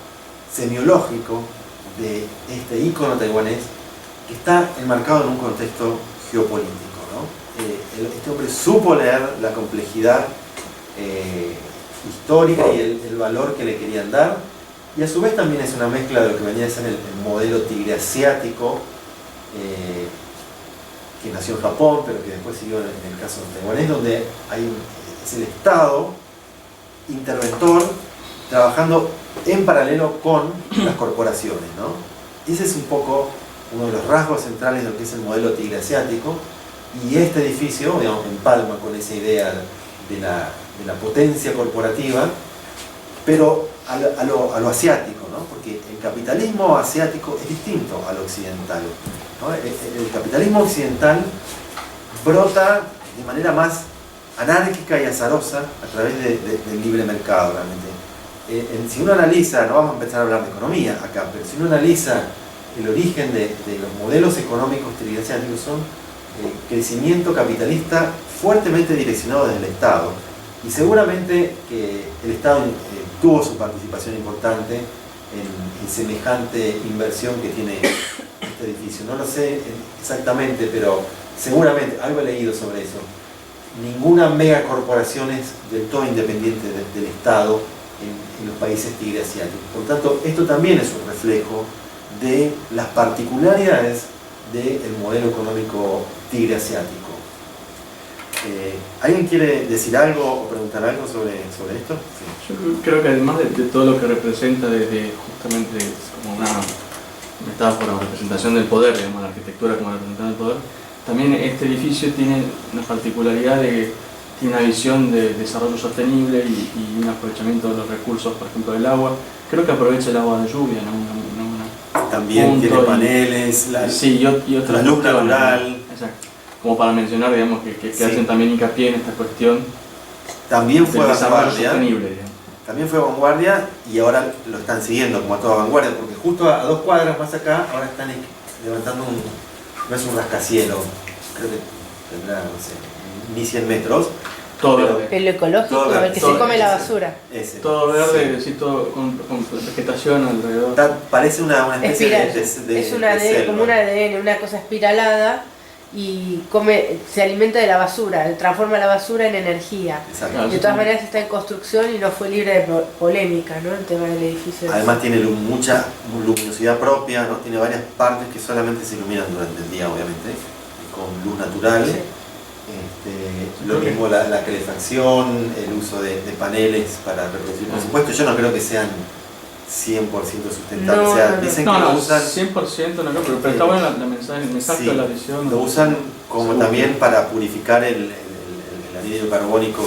C: semiológico de este ícono taiwanés que está enmarcado en un contexto geopolítico, ¿no? Este hombre supo leer la complejidad histórica y el valor que le querían dar, y a su vez también es una mezcla de lo que venía a ser el modelo tigre asiático, que nació en Japón, pero que después siguió en el caso taiwanés, donde es el Estado interventor trabajando en paralelo con las corporaciones, ¿no? Ese es un poco uno de los rasgos centrales de lo que es el modelo tigre asiático, y este edificio, digamos, empalma con esa idea de la potencia corporativa, pero a lo asiático, ¿no? Porque el capitalismo asiático es distinto al occidental, ¿no? El capitalismo occidental brota de manera más anárquica y azarosa a través del libre mercado, realmente. Si uno analiza, no vamos a empezar a hablar de economía acá, pero si uno analiza el origen de los modelos económicos tigre-asiáticos, son crecimiento capitalista fuertemente direccionado desde el Estado, y seguramente que el Estado tuvo su participación importante en semejante inversión que tiene este edificio. No lo sé exactamente, pero seguramente algo he leído sobre eso. Ninguna megacorporación es del todo independiente del Estado en los países tigre asiáticos. Por tanto, esto también es un reflejo de las particularidades del modelo económico tigre asiático. ¿Alguien quiere decir algo o preguntar algo sobre esto? Sí.
D: Yo creo que además de todo lo que representa desde justamente como una metáfora o representación del poder, digamos, la arquitectura como representación del poder, también este edificio tiene una particularidad de que tiene una visión de desarrollo sostenible y un aprovechamiento de los recursos, por ejemplo del agua. Creo que aprovecha el agua de lluvia, ¿no?
C: También tiene paneles,
D: y
C: la luz natural.
D: Exacto. Como para mencionar, digamos, que hacen también hincapié en esta cuestión.
C: También fue vanguardia.
D: Sostenible, digamos.
C: También fue vanguardia, y ahora lo están siguiendo como a toda vanguardia, porque justo a 2 cuadras más acá ahora están levantando no es un rascacielos, creo que tendrá, no sé, ni 100 metros.
D: Todo verde.
A: El ecológico, el que se come la basura.
C: Ese.
D: Todo verde,
C: Sí.
D: sí, todo con vegetación alrededor.
C: Parece una especie de
A: es una
C: selva.
A: como un ADN, una cosa espiralada, y se alimenta de la basura, transforma la basura en energía.
C: Exacto.
A: De todas maneras está en construcción y no fue libre de polémica, ¿no? El tema del edificio.
C: Además tiene mucha luminosidad propia, ¿no? Tiene varias partes que solamente se iluminan durante el día, obviamente, con luz natural.
A: Sí.
C: Lo mismo la calefacción, el uso de paneles para reproducir. Por supuesto, yo no creo que sean 100% sustentables.
A: No,
C: o sea,
A: no, no.
C: dicen
D: No,
C: que
D: no,
C: lo usan,
D: 100% no creo, pero está bueno el mensaje
C: sí,
D: de la edición.
C: lo usan como
D: Seguro.
C: también para purificar el anhídrido carbónico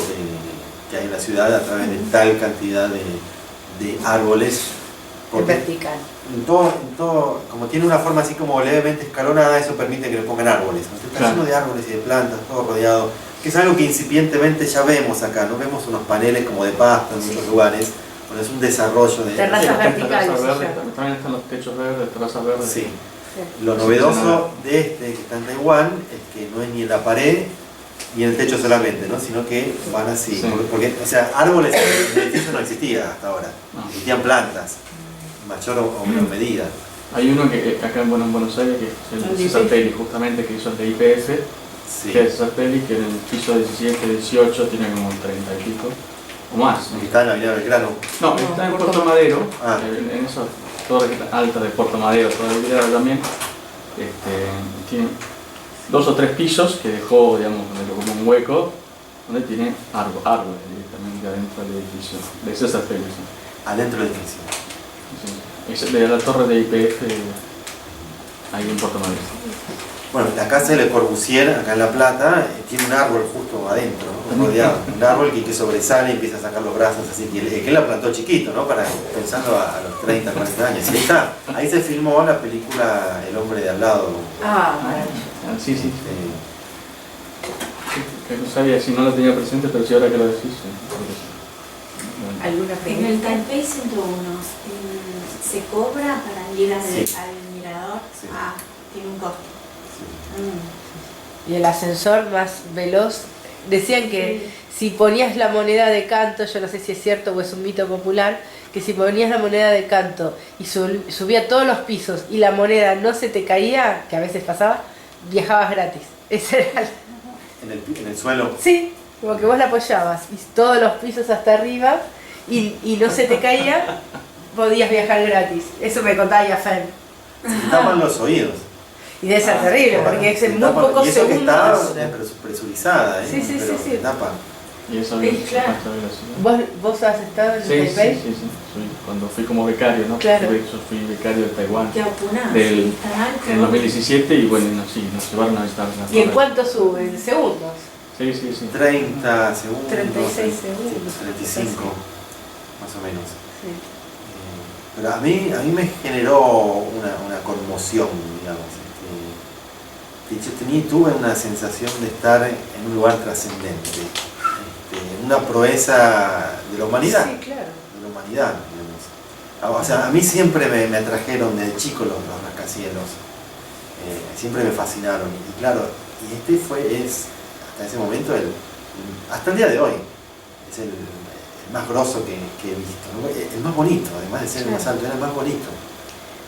C: que hay en la ciudad a través de tal cantidad de árboles.
A: Es
C: Porque
A: vertical.
C: en todo, como tiene una forma así como levemente escalonada, eso permite que le pongan árboles. Entonces, está
D: Claro.
C: lleno de árboles y de plantas, todo rodeado, que es algo que incipientemente ya vemos acá, no vemos unos paneles como de pasto en muchos lugares, bueno, es un desarrollo de...
A: Terrazas
D: Sí,
A: verticales,
D: terrazas verdes,
A: se llama.
D: también están los techos verdes, terrazas verdes.
C: Sí.
A: Sí.
C: Lo novedoso de este que está en Taiwán es que no es ni en la pared ni en el techo solamente, ¿no? Sino que van así.
D: Sí.
C: Porque, o sea, árboles en el edificio no existía hasta ahora.
D: No.
C: Existían plantas, en mayor o menor medida.
D: Hay uno que acá en Buenos Aires, que es el César Pelli, justamente, que hizo el de IPF,
C: Sí.
D: que es César Pelli, que en el piso 17, 18 tiene como 30 y pico, o más.
C: Y está en la Avenida Belgrano.
D: No,
A: No,
D: está en
A: Puerto
D: Puerto Madero,
C: Ah.
D: en esa torre alta de Puerto Madero, todavía también, tiene 2 o 3 pisos que dejó, digamos, como un hueco, donde tiene árboles directamente adentro del edificio, de César Pelli. Sí.
C: Adentro del edificio.
D: Sí. Es de la torre de IPF, ahí en Puerto Madero.
C: Bueno, la casa de Le Corbusier, acá en La Plata, tiene un árbol justo adentro, ¿no? Rodeado. Un árbol que sobresale y empieza a sacar los brazos así. Que él la plantó chiquito, ¿no? Pensando a los 30, 40 años. Y ahí está. Ahí se filmó la película El hombre de al lado.
A: Ah, maravilloso.
D: Ah, sí, sí.
C: Eh,
D: Que no sabía si no lo tenía presente, pero sí ahora que lo decís. Sí. Bueno.
A: ¿Alguna
E: En el
A: pregunta?
E: Taipei 101, ¿se cobra para ir al
C: Sí.
E: mirador?
C: Sí.
E: Ah, tiene un costo.
C: sí.
A: Y el ascensor más veloz. Decían que si ponías la moneda de canto, yo no sé si es cierto o es un mito popular, que si ponías la moneda de canto y subía todos los pisos y la moneda no se te caía, que a veces pasaba, viajabas gratis. Ese era
C: En el suelo.
A: Sí, como que vos la apoyabas y todos los pisos hasta arriba y no se te caía, podías viajar gratis. Eso me contaba Yafen.
C: Se tapan los oídos.
A: Y debe ser terrible, porque es en muy pocos
C: y eso que está
A: segundos.
C: presurizada, ¿eh?
A: Sí, sí,
C: Pero
A: sí, sí.
C: se tapa.
D: Y eso
E: Sí,
D: es
E: claro.
D: parte de la ciudad.
A: ¿Vos has estado en
D: Sí,
A: Taipei?
D: sí. Cuando fui como becario, ¿no?
A: Claro.
D: Yo fui becario de Taiwán
E: ¿Qué opinás?
D: Del-
E: ¿Tan alto?
D: en 2017 y bueno, sí, nos llevaron a visitar la
A: ¿Y en
D: torre.
A: cuánto sube? ¿En segundos?
D: Sí, sí, sí.
C: 30 segundos.
A: 36 segundos.
C: 35, más o menos.
A: Sí.
C: Pero a mí me generó una conmoción, digamos. Tuve una sensación de estar en un lugar trascendente, una proeza de la humanidad.
A: Sí, claro.
C: De la humanidad, digamos. O sea, a mí siempre me atrajeron desde chico los rascacielos. Siempre me fascinaron. Y claro, y es hasta ese momento, hasta el día de hoy, es el más grosso que he visto, ¿no? El más bonito, además de ser el más alto, era el más bonito.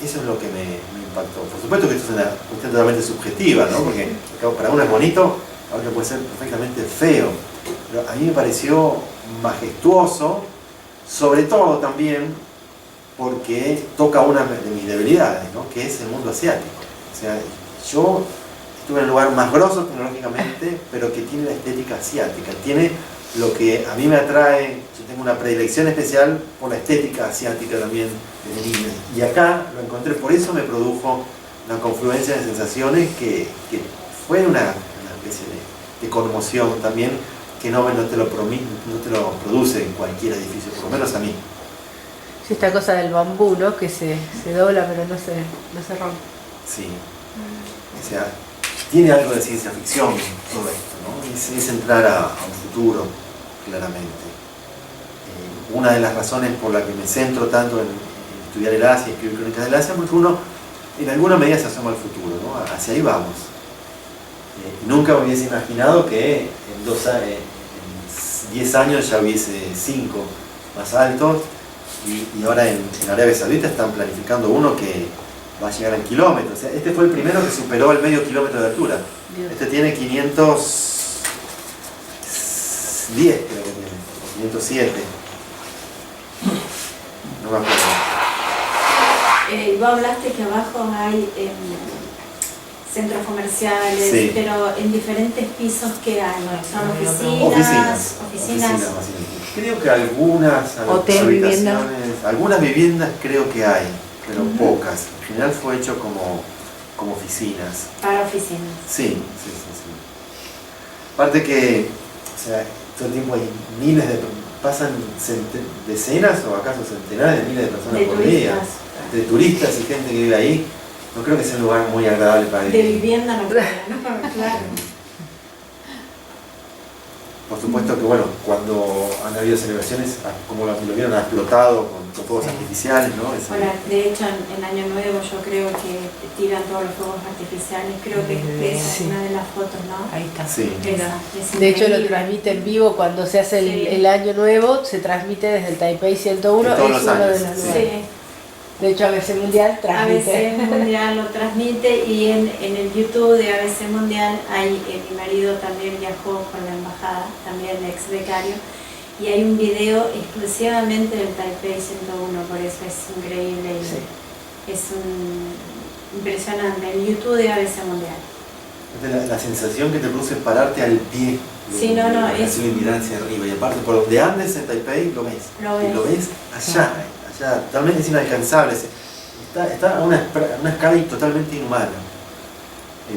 C: Eso es lo que me impactó. Por supuesto que esto es una cuestión totalmente subjetiva, ¿no? Porque para uno es bonito, para otro puede ser perfectamente feo. Pero a mí me pareció majestuoso, sobre todo también porque toca una de mis debilidades, ¿no? Que es el mundo asiático. O sea, yo estuve en el lugar más grosso tecnológicamente, pero que tiene la estética asiática. Tiene lo que a mí me atrae. Yo tengo una predilección especial por la estética asiática también desde niño. Y acá lo encontré, por eso me produjo una confluencia de sensaciones que fue una especie de conmoción también, que no te lo produce en cualquier edificio, por lo menos a mí.
A: Sí, esta cosa del bambú, ¿no? Que se dobla pero no se rompe.
C: Sí. O sea, tiene algo de ciencia ficción todo esto, ¿no? Es entrar a un futuro, claramente. Una de las razones por la que me centro tanto en estudiar el Asia y escribir crónicas del Asia, porque uno en alguna medida se asoma al futuro, ¿no? Hacia ahí vamos. Nunca me hubiese imaginado que en 10 años ya hubiese 5 más altos, y ahora en Arabia Saudita están planificando uno que va a llegar en kilómetros. O sea, este fue el primero que superó el medio kilómetro de altura.
A: Dios.
C: Este tiene 510, creo que tiene, o 507. No me acuerdo.
E: Vos hablaste que abajo hay centros comerciales,
C: Sí.
E: pero en diferentes pisos que hay. Son
C: Oficinas.
E: oficinas.
C: Básicamente. Creo que algunas
A: Hotel, vivienda.
C: habitaciones, algunas viviendas creo que hay, pero pocas. En general fue hecho como oficinas.
E: Para oficinas.
C: Sí. Aparte que, o sea, todo el tiempo hay miles pasan decenas o acaso centenares de miles de personas
E: De
C: por día.
E: turistas.
C: De turistas y gente que vive ahí. No creo que sea un lugar muy agradable para
E: De
C: vivir.
E: vivienda no creo, ¿no? Claro.
C: Por supuesto que, bueno, cuando han habido celebraciones, como lo vieron, ha explotado con fuegos artificiales, ¿no?
E: Bueno, de hecho, en Año Nuevo yo creo que tiran todos los fuegos artificiales. Creo que esa es
A: Sí.
E: una de las fotos, ¿no?
A: Ahí está.
C: Sí.
E: Esa, es
A: De hecho lo
E: increíble.
A: transmite en vivo cuando se hace
E: Sí.
A: el año nuevo, se transmite desde el Taipei 101,
C: De todos
A: es
C: los
A: uno de
C: años,
A: los
C: sí.
A: lugares.
E: Sí.
A: De hecho ABC Mundial transmite.
E: ABC Mundial lo transmite y en el YouTube de ABC Mundial mi marido también viajó con la embajada, también ex becario, y hay un video exclusivamente del Taipei 101, por eso es increíble y
A: Sí.
E: es impresionante, el YouTube de ABC Mundial.
C: La sensación que te produce pararte al pie
E: Sí, no, no,
C: es y mirar hacia arriba. Y aparte, por donde andes en Taipei, lo ves.
E: Lo ves.
C: Y lo ves allá, totalmente es inalcanzable. Está a una escala totalmente inhumana.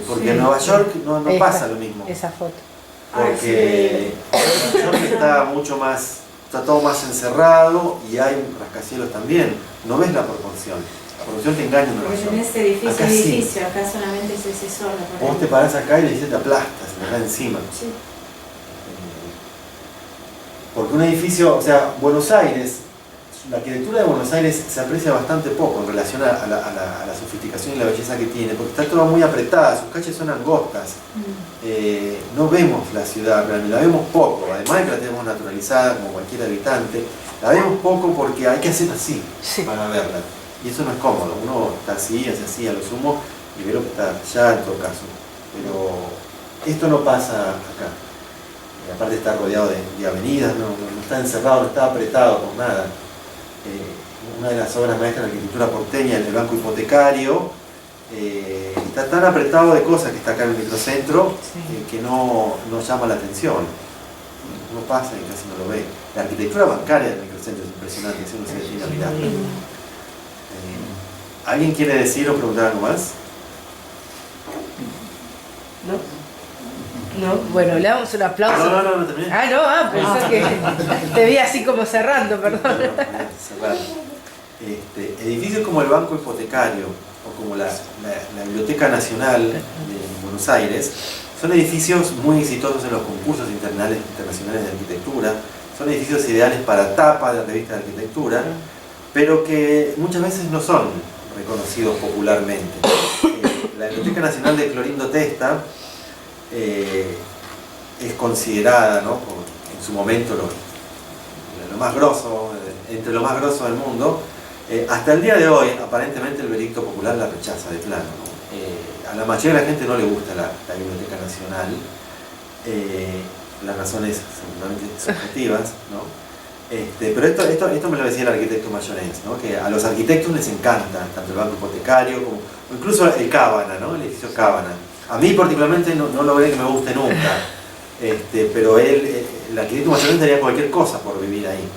C: Porque
A: Sí.
C: en Nueva York no
A: Esta-
C: pasa lo mismo.
A: Esa foto.
C: Porque Nueva York está todo más encerrado y hay rascacielos también. No ves la proporción. La proporción te engaña en Nueva
E: Porque
C: York.
E: tenés edificio,
C: Acá sí.
E: edificio, acá solamente es ese solo. por
C: Vos
E: ahí.
C: te parás acá y le dices te aplastas, te cae encima.
E: Sí.
C: Porque un edificio, o sea, Buenos Aires, la arquitectura de Buenos Aires se aprecia bastante poco en relación a la sofisticación y la belleza que tiene, porque está todo muy apretada, sus calles son angostas. No vemos la ciudad, realmente la vemos poco, además de que la tenemos naturalizada como cualquier habitante, la vemos poco porque hay que hacer así
A: Sí.
C: para verla. Y eso no es cómodo, uno está así, hace así a lo sumo y ve lo que está allá en todo caso. Pero esto no pasa acá. Y aparte está rodeado de avenidas, no está encerrado, no está apretado por nada. Una de las obras maestras de la arquitectura porteña, el Banco Hipotecario, está tan apretado de cosas que está acá en el microcentro que no llama la atención. Uno pasa y casi no lo ve. La arquitectura bancaria del microcentro es impresionante, si uno se detiene a mirar. ¿Alguien quiere decir o preguntar algo más?
A: No, bueno, le damos un aplauso.
C: No, terminé.
A: Pensé que te vi así como cerrando, perdón.
C: Cerrar. Edificios como el Banco Hipotecario o como la Biblioteca Nacional de Buenos Aires son edificios muy exitosos en los concursos internacionales de arquitectura, son edificios ideales para tapa de revistas de arquitectura, pero que muchas veces no son reconocidos popularmente. La Biblioteca Nacional de Clorindo Testa es considerada, ¿no?, en su momento lo más grosso, entre lo más grosso del mundo. Hasta el día de hoy, aparentemente el veredicto popular la rechaza de plano, ¿no? A la mayoría de la gente no le gusta la Biblioteca Nacional, las razones seguramente subjetivas, ¿no? Pero esto me lo decía el arquitecto mayonés, ¿no?, que a los arquitectos les encanta tanto el Banco Hipotecario como incluso el Cábana, ¿no?, el edificio Cábana. A mí particularmente no logré que me guste nunca, pero el arquitecto mayonés daría cualquier cosa por vivir ahí.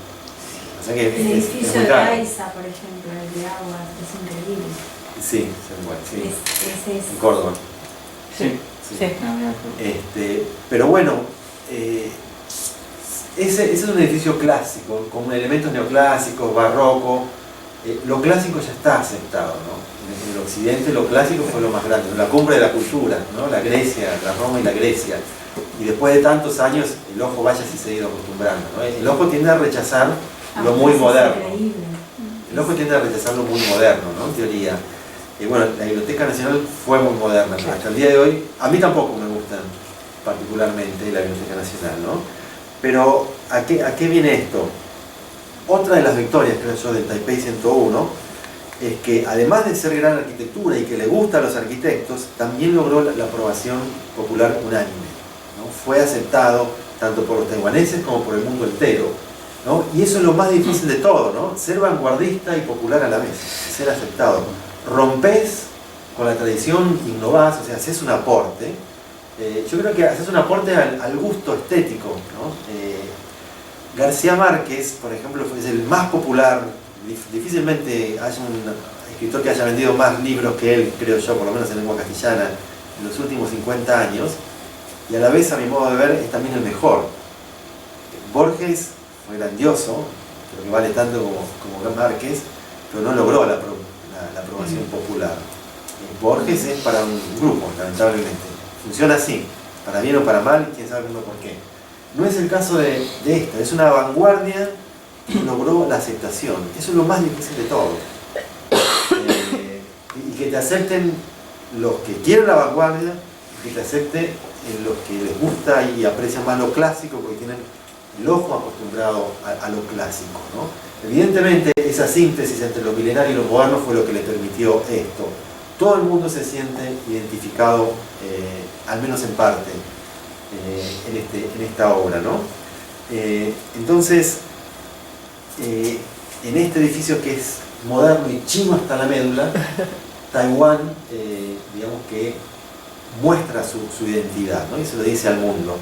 C: O sea que
E: El
C: es
E: edificio
C: muy
E: de
C: caro.
E: AISA, por ejemplo, el de agua, es increíble.
C: Sí, bueno, sí.
E: Ese es.
C: En Córdoba.
D: Sí.
A: Sí.
C: Pero bueno, ese es un edificio clásico, con elementos neoclásicos, barroco. Lo clásico ya está aceptado, ¿no? En el occidente lo clásico fue lo más grande, la cumbre de la cultura, ¿no? La Grecia, la Roma y la Grecia. Y después de tantos años, el ojo vaya si se ha ido acostumbrando, ¿no? El ojo tiende a rechazar lo muy
E: Es
C: moderno.
E: increíble.
C: El ojo tiende a rechazar lo muy moderno, ¿no?, en teoría. Bueno, la Biblioteca Nacional fue muy moderna, pero hasta el día de hoy, a mí tampoco me gustan particularmente la Biblioteca Nacional, ¿no? Pero, ¿a qué viene esto? Otra de las victorias, creo yo, del Taipei 101 es que, además de ser gran arquitectura y que le gusta a los arquitectos, también logró la aprobación popular unánime, ¿no? Fue aceptado tanto por los taiwaneses como por el mundo entero, ¿no? Y eso es lo más difícil de todo, ¿no? Ser vanguardista y popular a la vez, ser aceptado. Rompés con la tradición innovás, o sea, haces un aporte. Yo creo que haces un aporte al gusto estético, ¿no? García Márquez, por ejemplo, es el más popular. Difícilmente haya un escritor que haya vendido más libros que él, creo yo, por lo menos en lengua castellana, en los últimos 50 años. Y a la vez, a mi modo de ver, es también el mejor. Borges fue grandioso, creo que vale tanto como Márquez, pero no logró la aprobación popular. Borges es para un grupo, lamentablemente. Funciona así, para bien o para mal, quién sabe por qué. No es el caso de esta, es una vanguardia que logró la aceptación. Eso es lo más difícil de todo. Y que te acepten los que quieren la vanguardia, y que te acepten los que les gusta y aprecian más lo clásico, porque tienen el ojo acostumbrado a lo clásico, ¿no? Evidentemente, esa síntesis entre lo milenario y lo moderno fue lo que le permitió esto. Todo el mundo se siente identificado, al menos en parte, en esta obra, ¿no? Entonces, en este edificio que es moderno y chino hasta la médula, Taiwán, digamos que muestra su identidad, ¿no? Y se lo dice al mundo,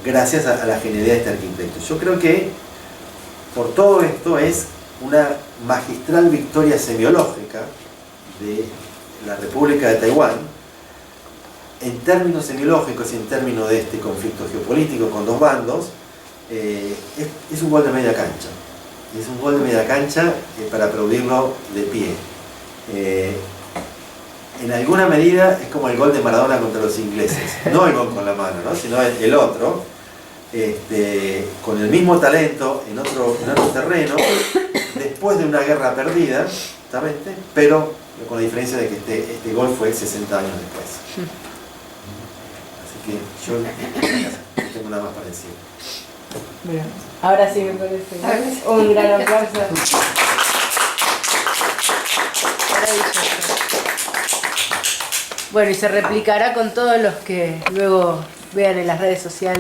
C: gracias a la genialidad de este arquitecto. Yo creo que por todo esto es una magistral victoria semiológica de la República de Taiwán, en términos semiológicos y en términos de este conflicto geopolítico con dos bandos. Es un gol de media cancha. Es un gol de media cancha para aplaudirlo de pie. En alguna medida es como el gol de Maradona contra los ingleses. No el gol con la mano, ¿no? Sino el otro. Con el mismo talento en otro terreno, después de una guerra perdida, justamente, pero con la diferencia de que este gol fue 60 años después. Así que yo no tengo nada más para decir.
A: Bien. Ahora sí me parece un gran aplauso. Maravilloso. Bueno, y se replicará con todos los que luego vean en las redes sociales.